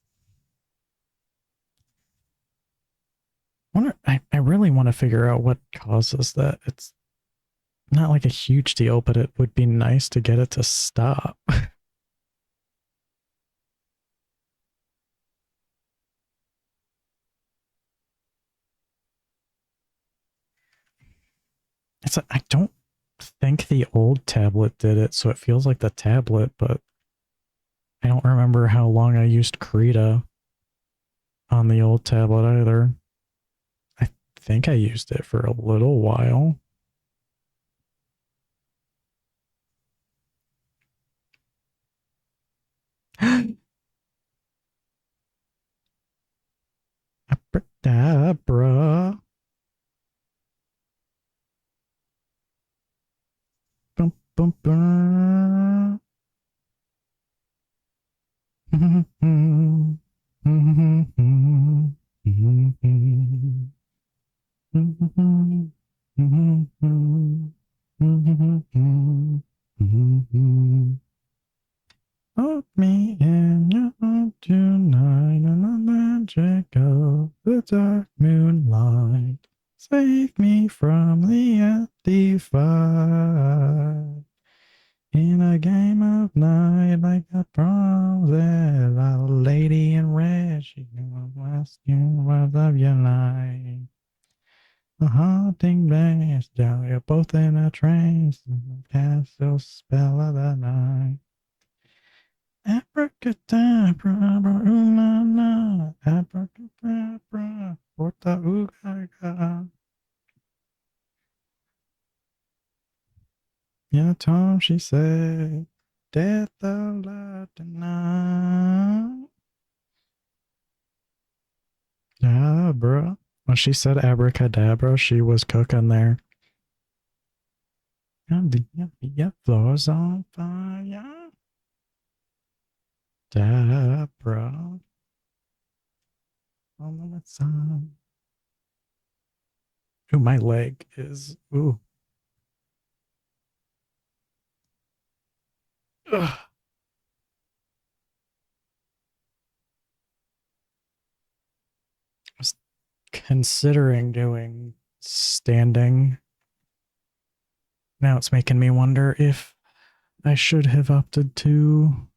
I really want to figure out what causes that. It's not like a huge deal, but it would be nice to get it to stop. I don't think the old tablet did it, so it feels like the tablet, but I don't remember how long I used Krita on the old tablet either. I think I used it for a little while. Abracadabra. Bum, bum, bum. Put me in your arms tonight in the magic of the dark moonlight. Save me from the empty fight. In a game of night like a bronze, a lady in red, she will ask you what of your life. A haunting blast, down you're both in a trance, cast your spell of the night. Abracadabra, ooh la abracadabra, porta oogaga. Yeah, Tom, she said, death of love tonight. Yeah, bro. When she said abracadabra, she was cooking there. Yeah, floor's on fire. Dabra. On the sun. Ooh, my leg is. Ooh. Ugh. I was considering doing standing Now it's making me wonder if I should have opted to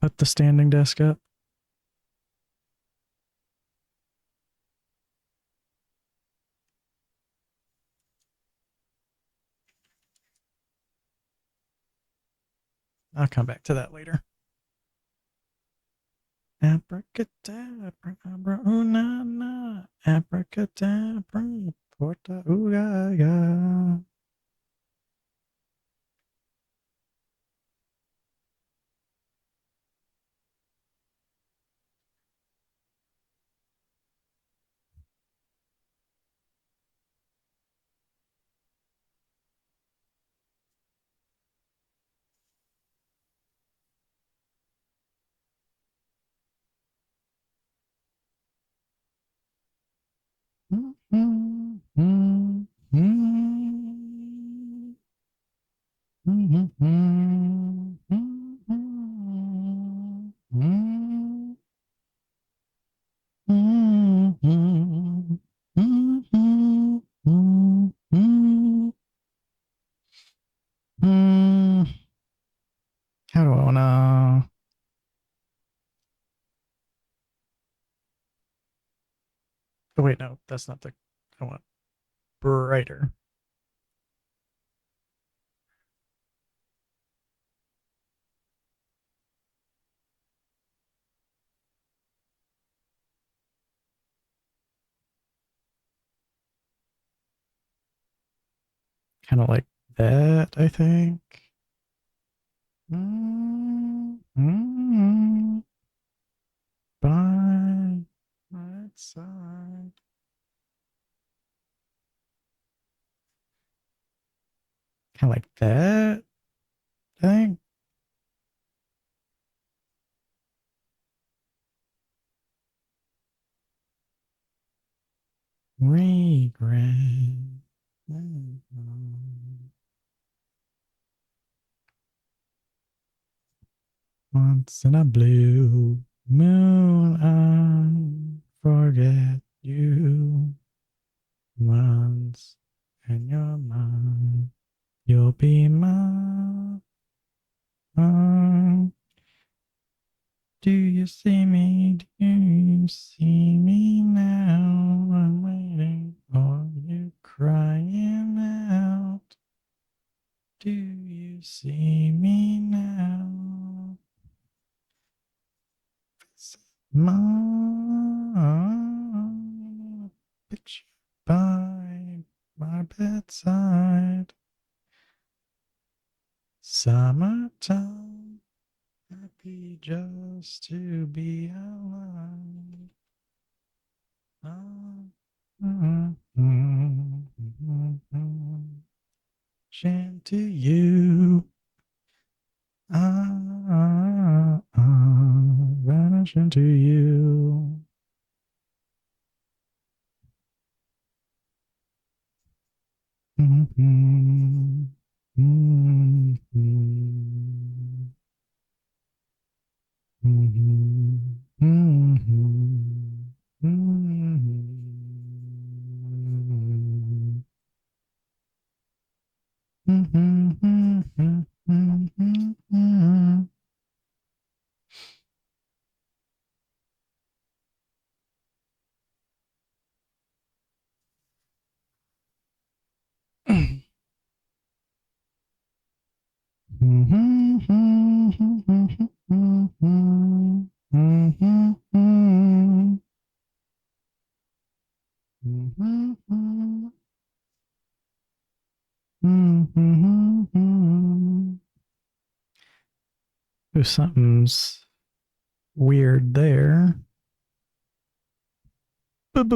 put the standing desk up. I'll come back to that later. Abracadabra, abra, ooh, na, na. Abracadabra, porta, ooh, ya, ya. How do I wanna? Oh wait, no, that's not the. I want brighter. Kind of like that, I think. By my side. Kind of like that, I think. Regret. Once in a blue moon, I forget you. Once in your mind, you'll be mine. Do you see me? Do you see me now? I'm waiting for you crying out. Do you see me now? My picture by my bedside. Summertime, happy just to be alive. Chant to you. Vanish into you. There's something's weird there. There's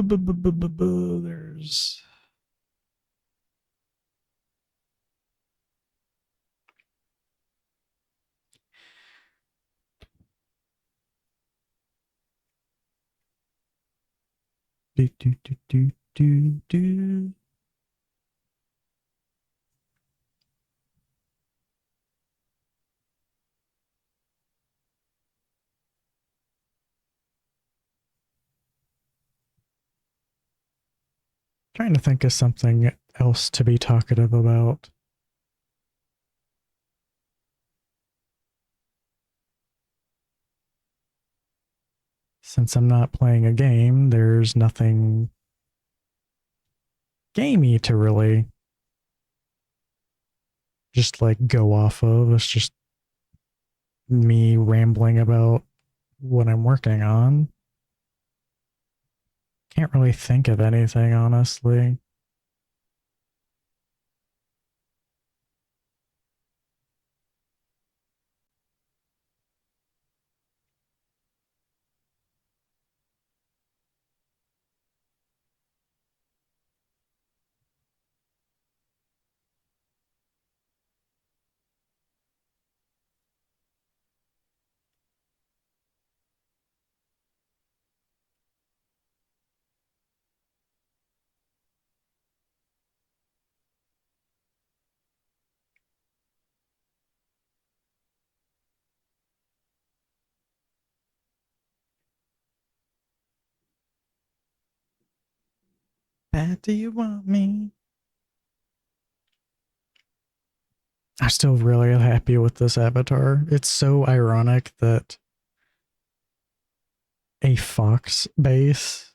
do do do do do do. Trying to think of something else to be talkative about. Since I'm not playing a game, there's nothing gamey to really just like go off of. It's just me rambling about what I'm working on. Can't really think of anything, honestly. Bad do you want me? I'm still really happy with this avatar. It's so ironic that a fox base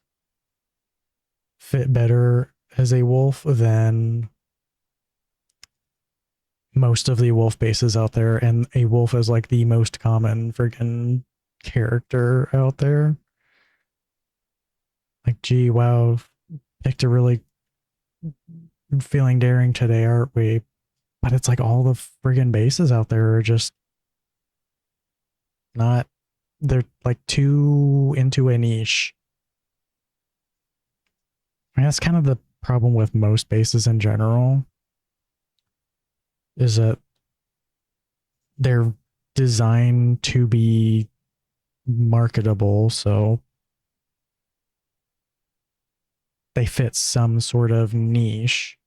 fit better as a wolf than most of the wolf bases out there, and a wolf is like the most common freaking character out there. Like, gee, wow, picked a really feeling daring today, aren't we? But it's like all the friggin' bases out there are just not, they're like too into a niche. I mean, that's kind of the problem with most bases in general, is that they're designed to be marketable, so they fit some sort of niche.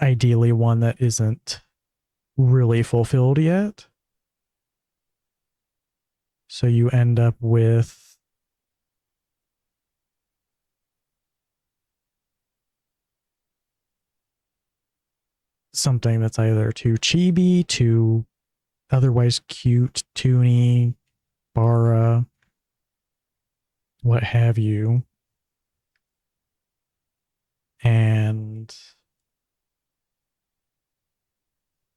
Ideally, one that isn't really fulfilled yet. So you end up with something that's either too chibi, too otherwise cute, toony, bara, what have you. And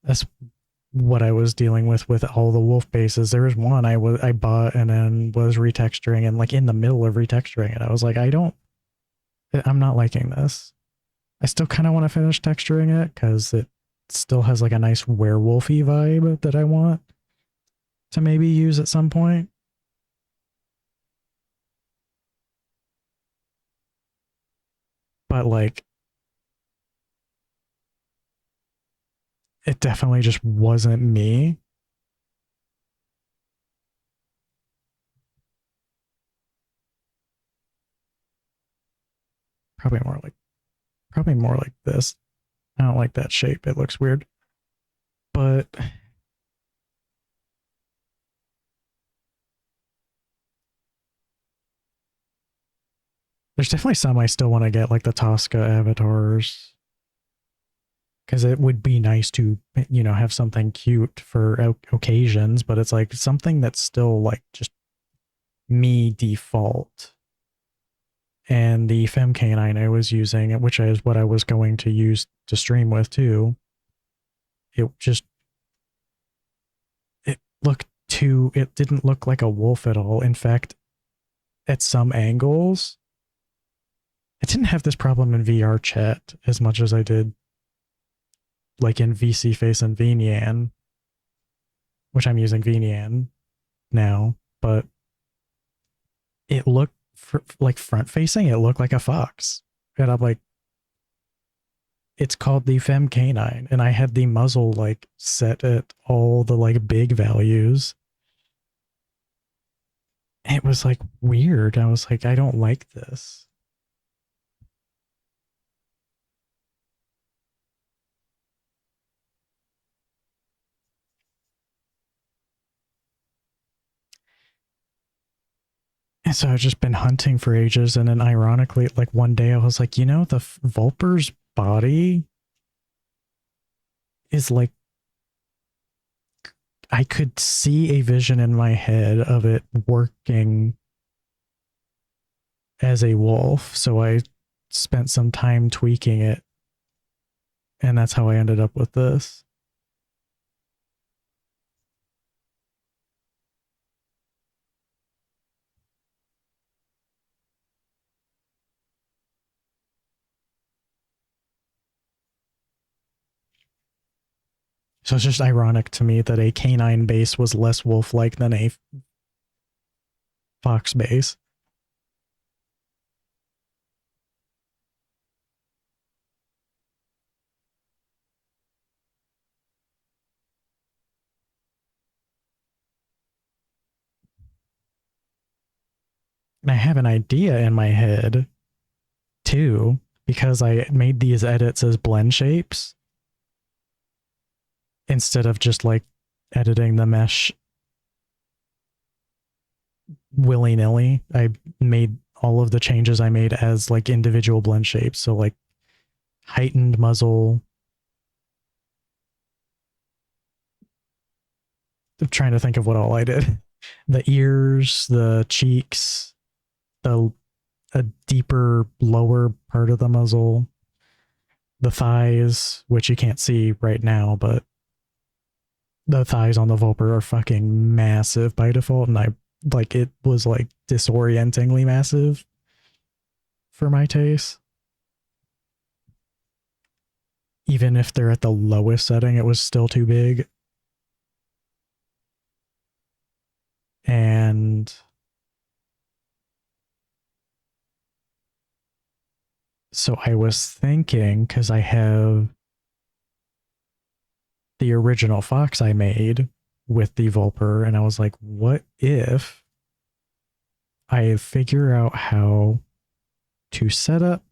that's what I was dealing with all the wolf bases. There was one I bought and then was retexturing, and like in the middle of retexturing it, I was like, I'm not liking this. I still kind of want to finish texturing it because it still has like a nice werewolfy vibe that I want to maybe use at some point. But like, it definitely just wasn't me. Probably more like this. I don't like that shape. It looks weird. But there's definitely some I still want to get, like the Tosca avatars, because it would be nice to, have something cute for occasions, but it's like something that's still like just me default. And the fem canine I was using, which is what I was going to use to stream with too, it just, it didn't look like a wolf at all. In fact, at some angles, I didn't have this problem in VR chat as much as I did like in VC Face and VNyan, which I'm using VNyan now, but it looked like front facing, it looked like a fox. And I'm like, it's called the fem canine. And I had the muzzle like set at all the like big values. It was like weird. I was like, I don't like this. So I've just been hunting for ages, and then ironically, like one day I was like, the Vulper's body is like I could see a vision in my head of it working as a wolf. So I spent some time tweaking it, and that's how I ended up with this. So it's just ironic to me that a canine base was less wolf like than a fox base. And I have an idea in my head too, because I made these edits as blend shapes instead of just like editing the mesh willy nilly. I made all of the changes I made as like individual blend shapes. So like heightened muzzle. I'm trying to think of what all I did. The ears, the cheeks, the a deeper lower part of the muzzle, the thighs, which you can't see right now, but the thighs on the Vulper are fucking massive by default, and I like it was like disorientingly massive for my taste. Even if they're at the lowest setting, it was still too big. And so I was thinking, because I have the original Fox I made with the Vulper, and I was like, what if I figure out how to set up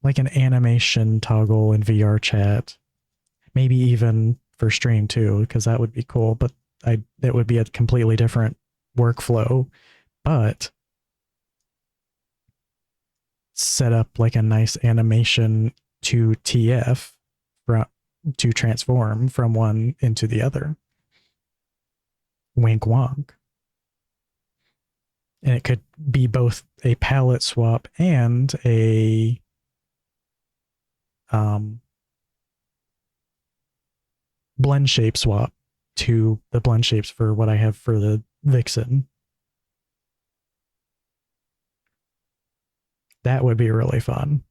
like an animation toggle in VR chat, maybe even for stream too, because that would be cool. But it would be a completely different workflow. But set up like a nice animation to TF from, to transform from one into the other. Wink wonk. And it could be both a palette swap and a um, blend shape swap to the blend shapes for what I have for the Vixen. That would be really fun.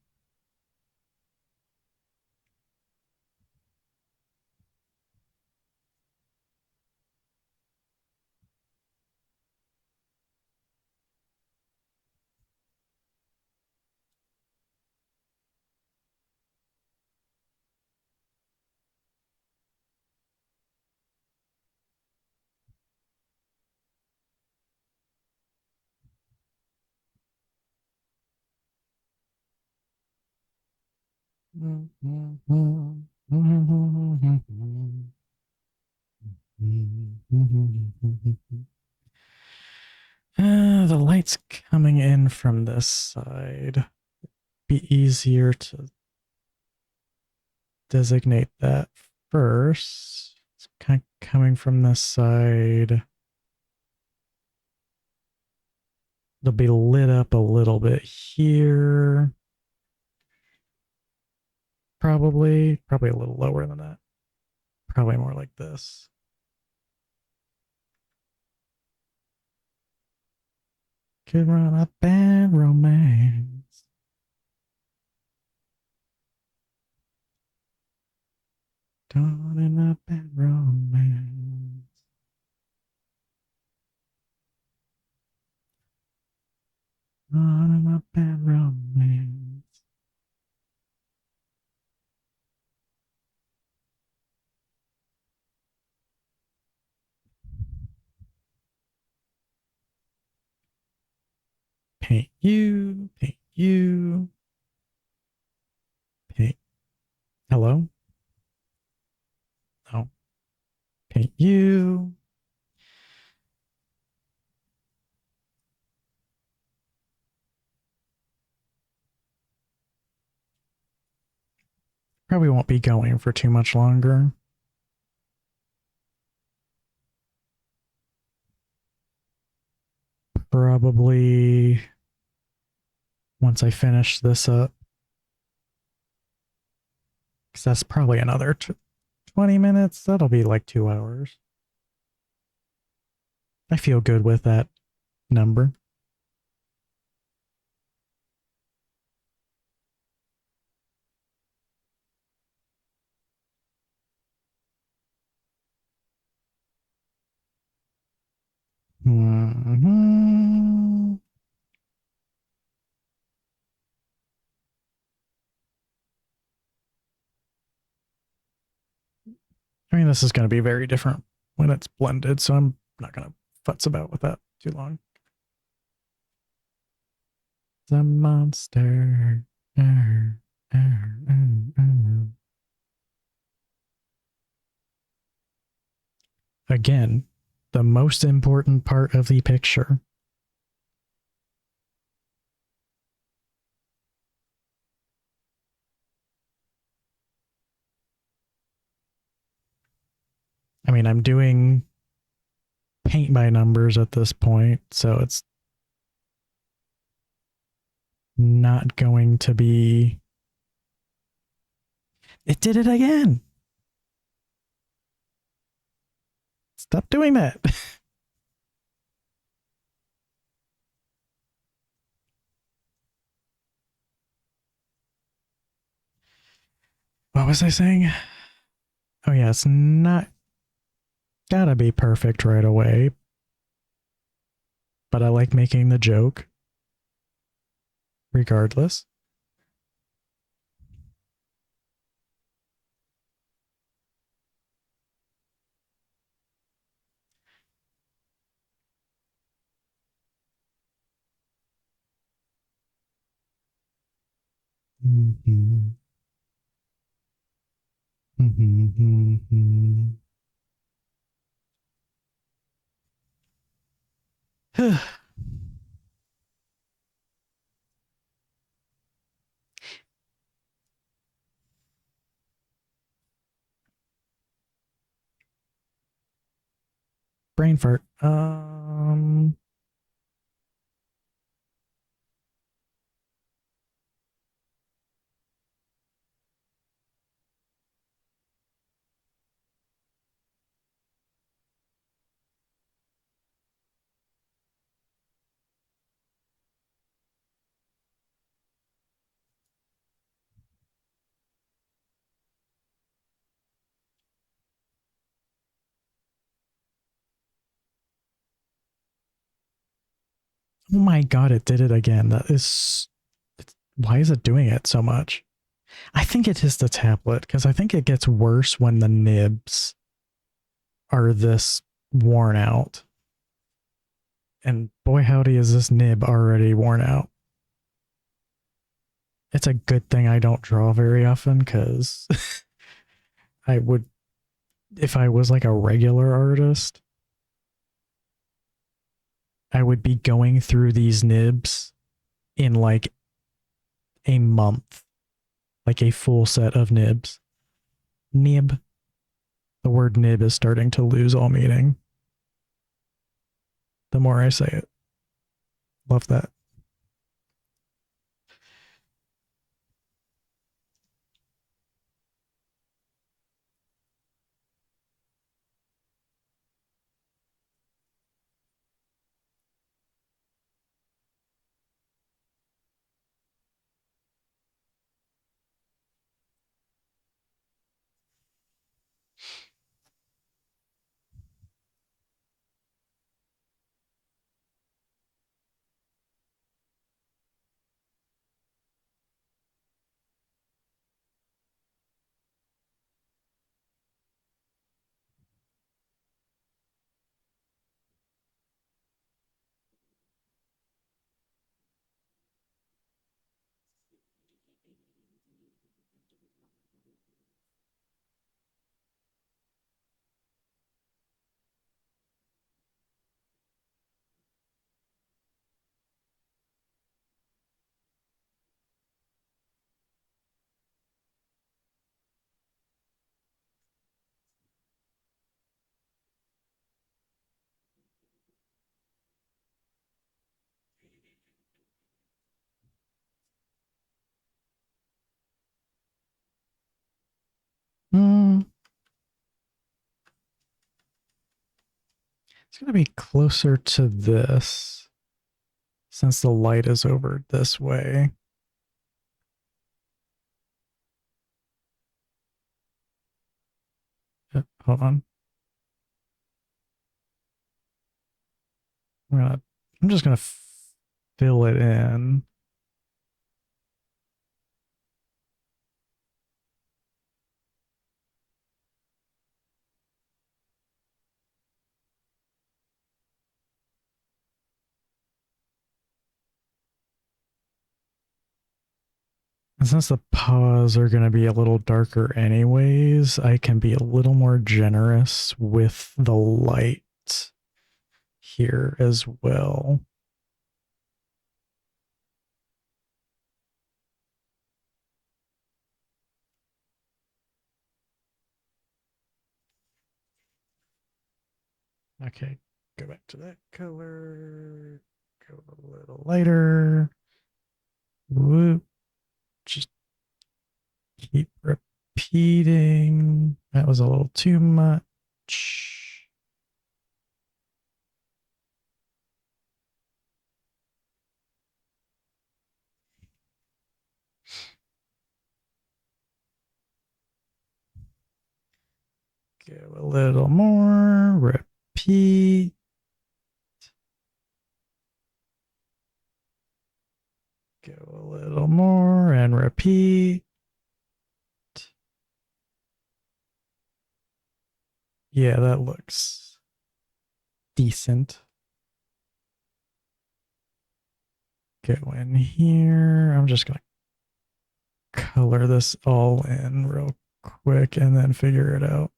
The light's coming in from this side. Be easier to designate that first. It's kind of coming from this side. It'll be lit up a little bit here. Probably a little lower than that. Probably more like this. Could run a bad romance. Done in a bad romance. Done in a bad romance. Paint you, paint you, paint. Hello? Oh, paint you. Probably won't be going for too much longer. Probably once I finish this up. Because that's probably another 20 minutes. That'll be like 2 hours. I feel good with that number. Mm-hmm. I mean, this is going to be very different when it's blended, so I'm not going to futz about with that too long. The monster. Again, the most important part of the picture. I mean, I'm doing paint by numbers at this point, so it's not going to be. It did it again. Stop doing that. What was I saying? Oh, yeah, it's not gotta be perfect right away, but I like making the joke regardless. Mm-hmm. Mm-hmm. Brain fart. Oh my god, it did it again. That is. Why is it doing it so much? I think it is the tablet because I think it gets worse when the nibs are this worn out. And boy, howdy, is this nib already worn out. It's a good thing I don't draw very often because I would, if I was like a regular artist, I would be going through these nibs in like a month, like a full set of nibs. Nib. The word nib is starting to lose all meaning the more I say it. Love that. It's going to be closer to this since the light is over this way. Hold on. I'm just gonna fill it in. And since the paws are going to be a little darker anyways, I can be a little more generous with the light here as well. Okay, go back to that color. Go a little lighter. Whoop. Just keep repeating. That was a little too much. Go a little more. Repeat. Go a little more and repeat. Yeah, that looks decent. Go in here. I'm just going to color this all in real quick and then figure it out.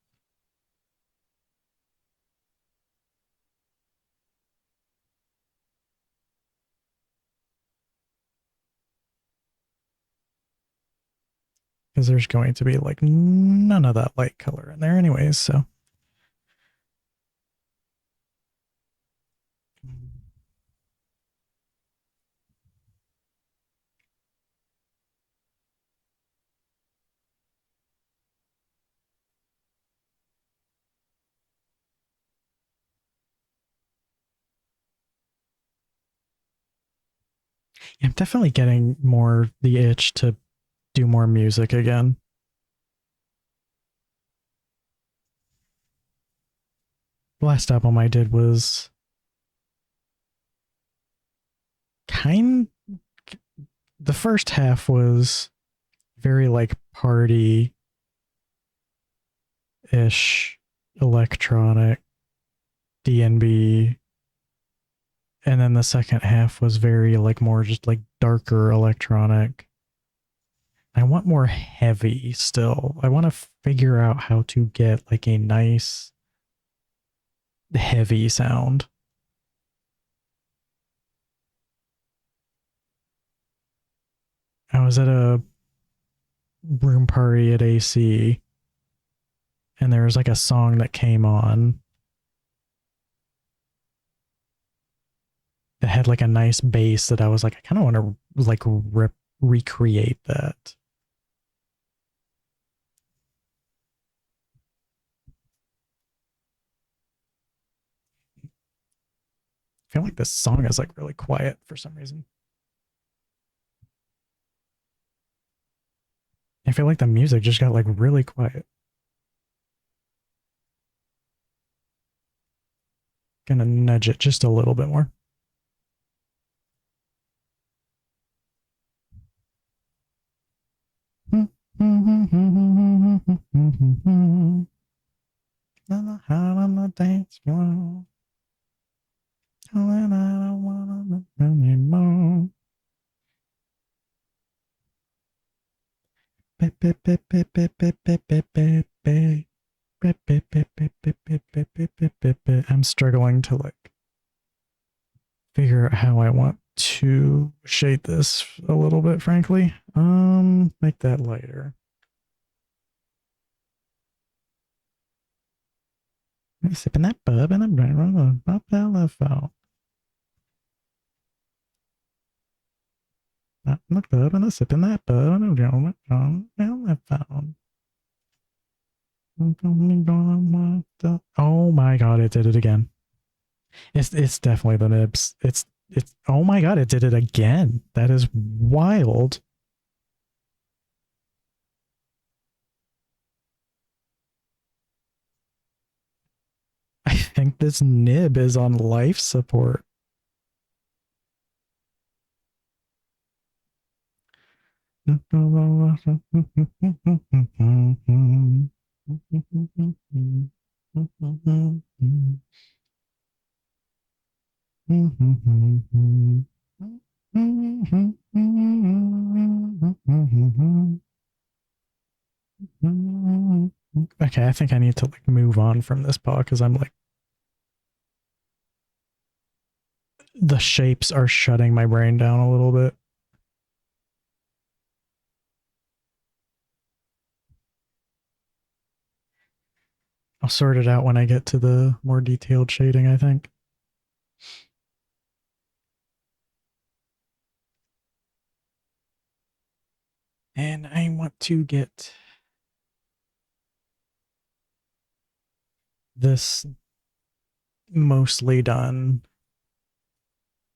Because there's going to be like none of that light color in there anyways, so. I'm definitely getting more the itch to do more music again. The last album I did was kind the first half was very like party ish electronic D&B, and then the second half was very like more just like darker electronic. I want more heavy still. I want to figure out how to get like a nice heavy sound. I was at a room party at AC and there was like a song that came on that had like a nice bass that I was like, I kind of want to like recreate that. I feel like this song is like really quiet for some reason. I feel like the music just got like really quiet. Gonna nudge it just a little bit more. Out on the dance floor. And I don't wanna anymore. I'm struggling to like figure out how I want to shade this a little bit, frankly. Make that lighter. I'm sipping that bub and I'm running my telephone. Not in the club and I'm sipping that bub and I'm going on the phone. Oh my god, it did it again. It's definitely the nibs. It's oh my god, it did it again. That is wild. I think this nib is on life support. Okay, I think I need to like move on from this paw because I'm like the shapes are shutting my brain down a little bit. I'll sort it out when I get to the more detailed shading, I think. And I want to get this mostly done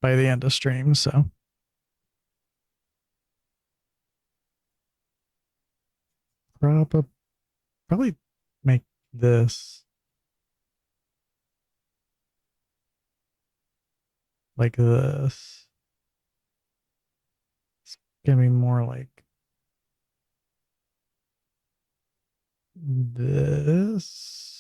by the end of stream, so probably make this like this. It's gonna be more like this.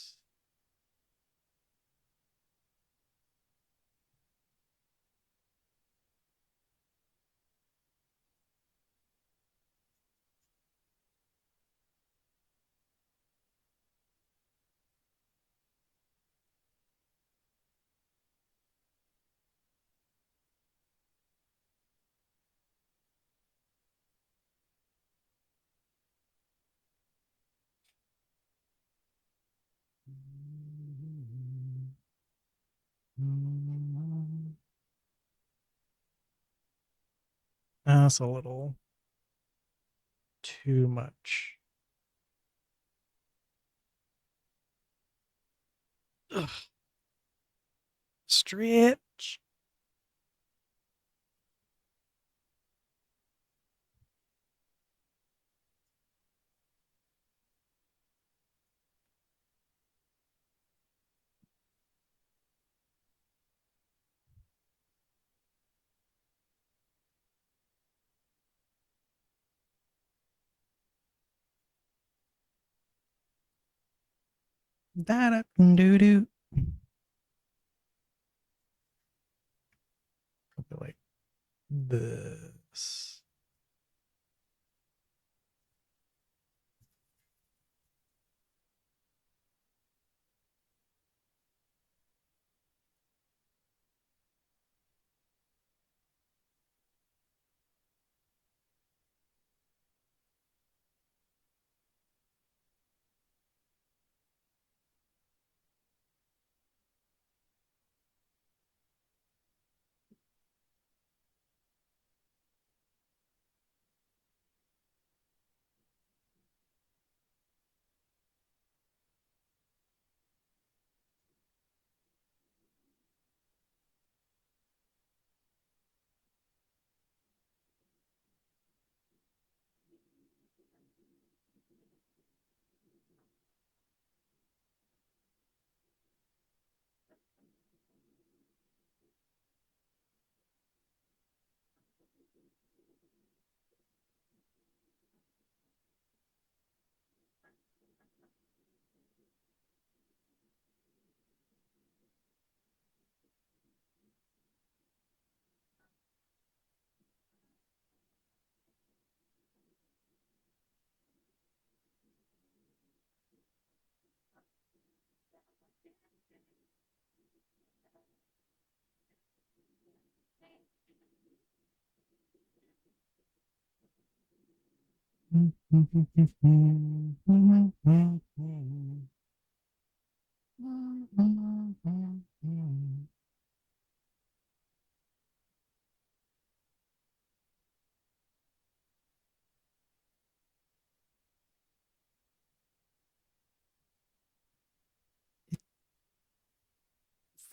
That's a little too much. Ugh. Stretch. Da do do. Probably like this.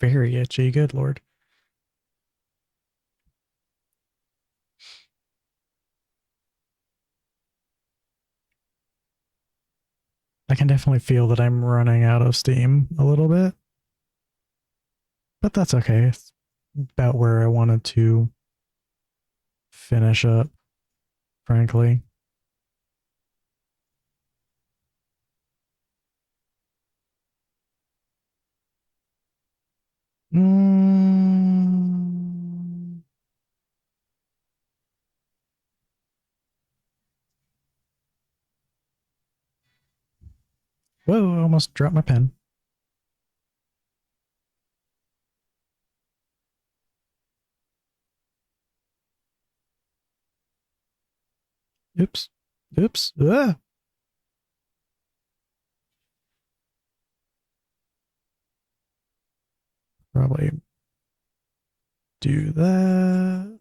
very itchy. Good Lord. I can definitely feel that I'm running out of steam a little bit, but that's okay. It's about where I wanted to finish up, frankly. Mm. Whoa, I almost dropped my pen. Oops. Oops. Ah. Probably do that.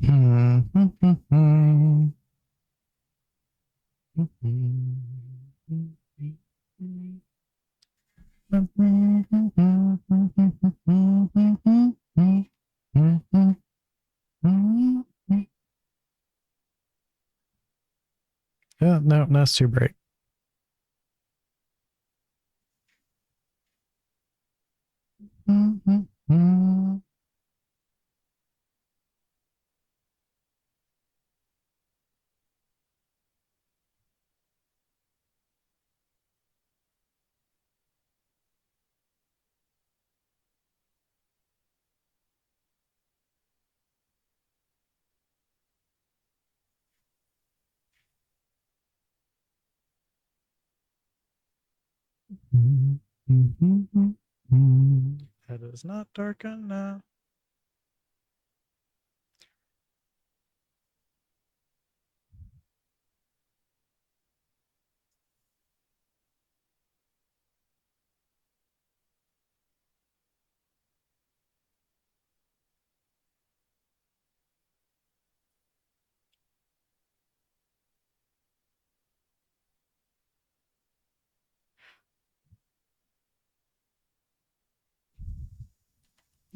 Hmm. Yeah, no, that's too bright. That is not dark enough.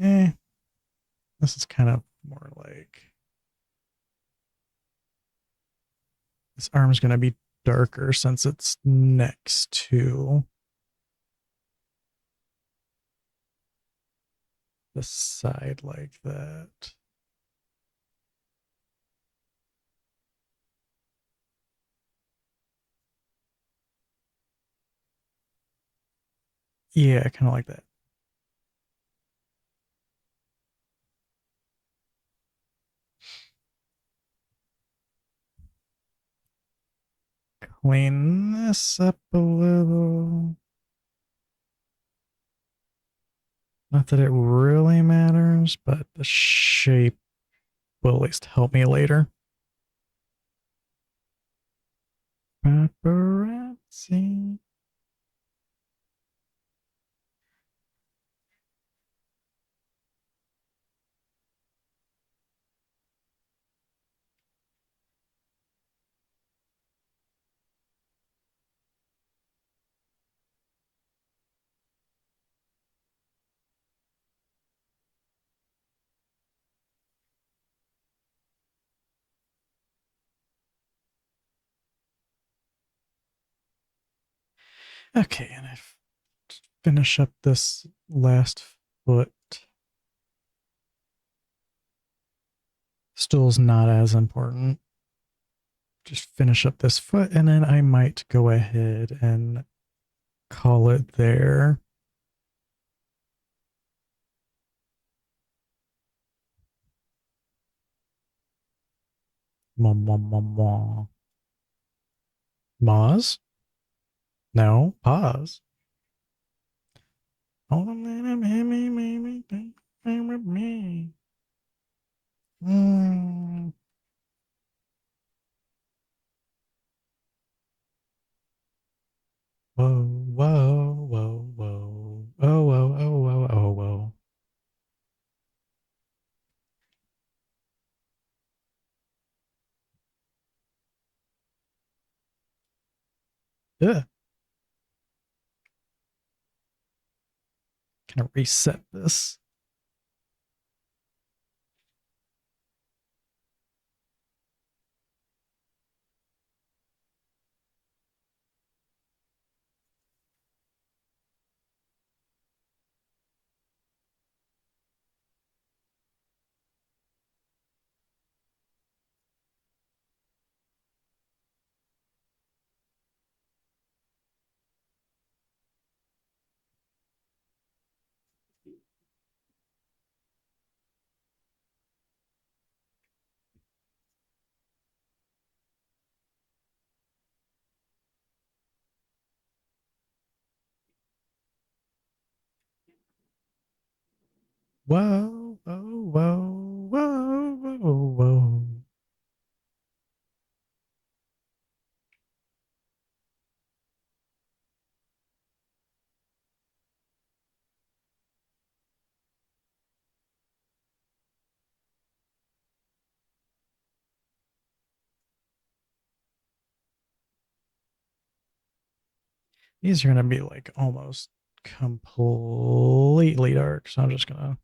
Eh, this is kind of more like this arm's going to be darker since it's next to the side like that. Yeah, kind of like that. Clean this up a little. Not that it really matters, but the shape will at least help me later. Paparazzi. Okay, and I finish up this last foot. Stool's not as important. Just finish up this foot, and then I might go ahead and call it there. Moz? No, pause. Mm. Whoa, whoa, whoa, whoa. Oh, whoa, oh, whoa, oh, whoa. Yeah. Can I reset this? Whoa, whoa, whoa, whoa, whoa, whoa. These are going to be like almost completely dark. So I'm just going to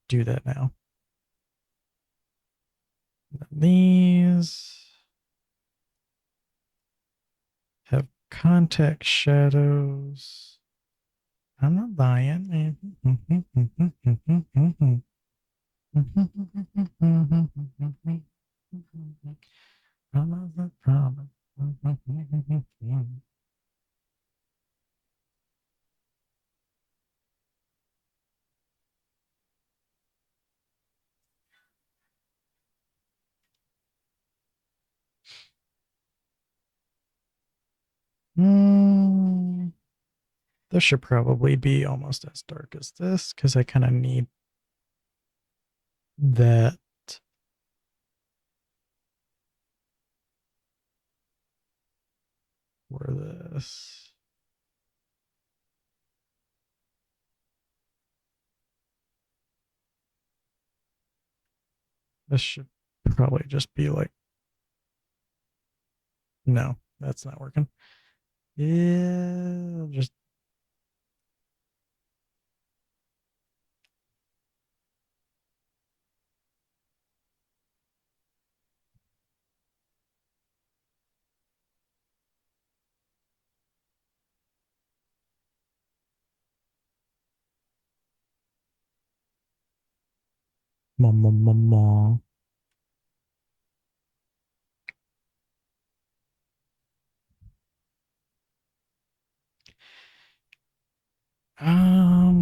do that now. These have contact shadows. I'm not lying. Promise, promise. Mm, this should probably be almost as dark as this because I kind of need that for this. This should probably just be like, no, that's not working. Yeah, just mom.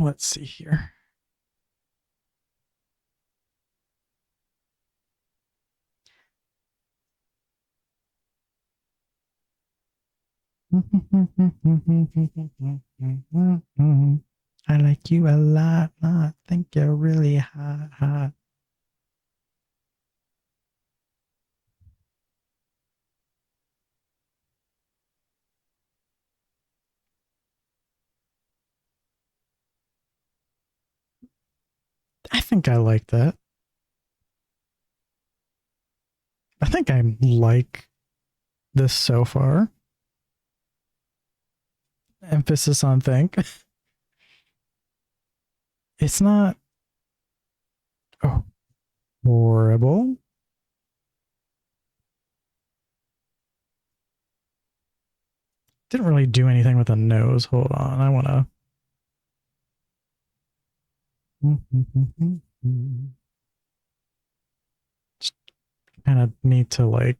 Let's see here. I like you a lot. Think you're really hot. I think I like that. I think I like this so far. Emphasis on think. It's not oh, horrible. Didn't really do anything with the nose. Hold on. I want to. Just kind of need to like.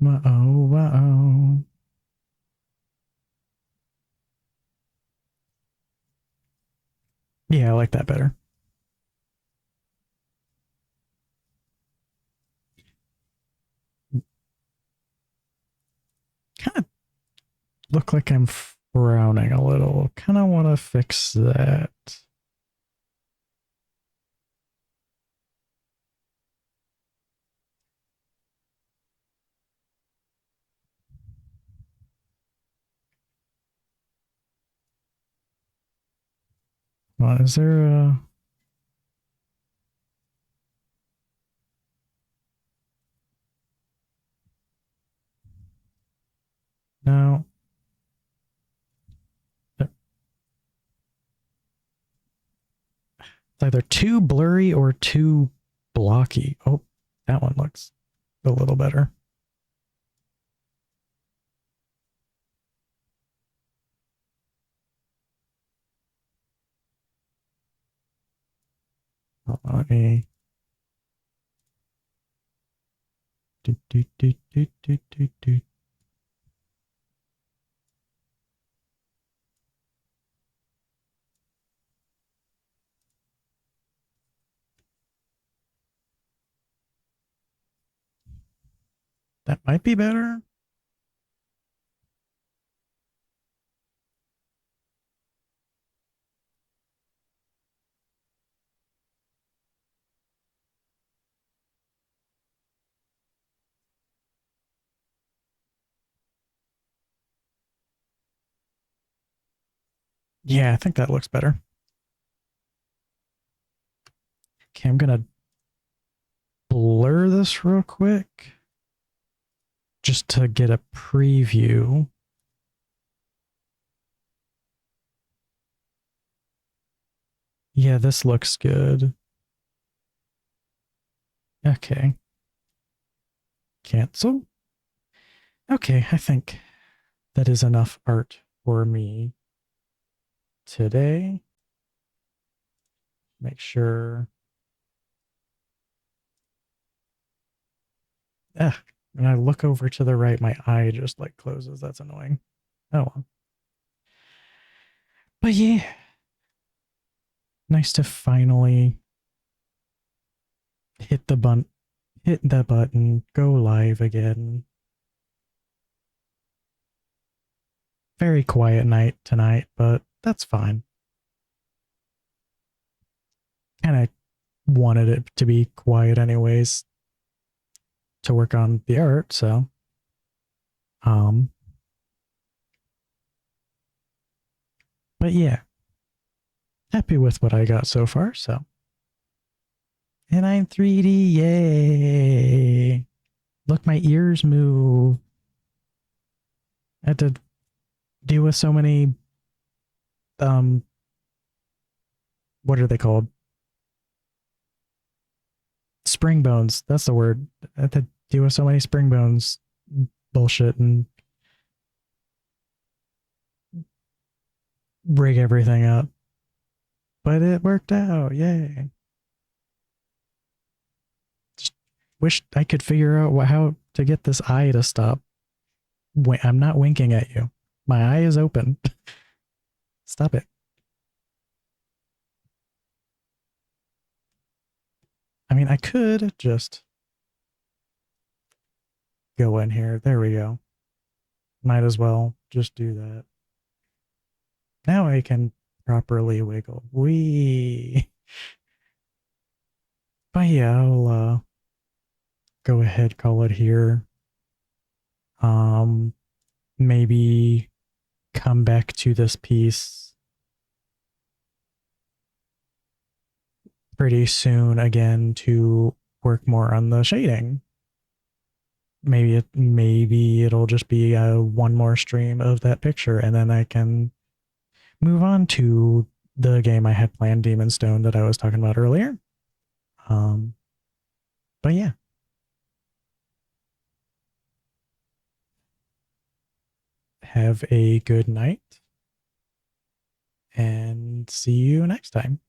Uh-oh, uh-oh. Yeah, I like that better. Kind of look like I'm frowning a little. Kind of want to fix that. Well, is there a... No. It's either too blurry or too blocky. Oh, that one looks a little better. Let me... Do, do, do, do, do, do, do. That might be better. Yeah, I think that looks better. Okay, I'm gonna blur this real quick just to get a preview. Yeah, this looks good. Okay. Cancel. Okay, I think that is enough art for me today. Make sure. When I look over to the right, my eye just like closes. That's annoying. Oh well. But yeah, nice to finally hit the button, go live again. Very quiet night tonight, but that's fine. Kind of wanted it to be quiet anyways to work on the art, so um but yeah, happy with what I got so far, so and I'm 3D, yay. Look, my ears move. I had to deal with so many um what are they called? Spring bones. That's the word. I had to deal with so many spring bones bullshit and rig everything up. But it worked out. Yay. Just wish I could figure out how to get this eye to stop. Wait, I'm not winking at you. My eye is open. Stop it. I mean, I could just go in here. There we go. Might as well just do that. Now I can properly wiggle. Wee. But yeah, I'll go ahead, call it here. Um, maybe come back to this piece pretty soon again to work more on the shading. Maybe it'll just be one more stream of that picture, and then I can move on to the game I had planned, Demon Stone, that I was talking about earlier. Um, but yeah, have a good night, and see you next time.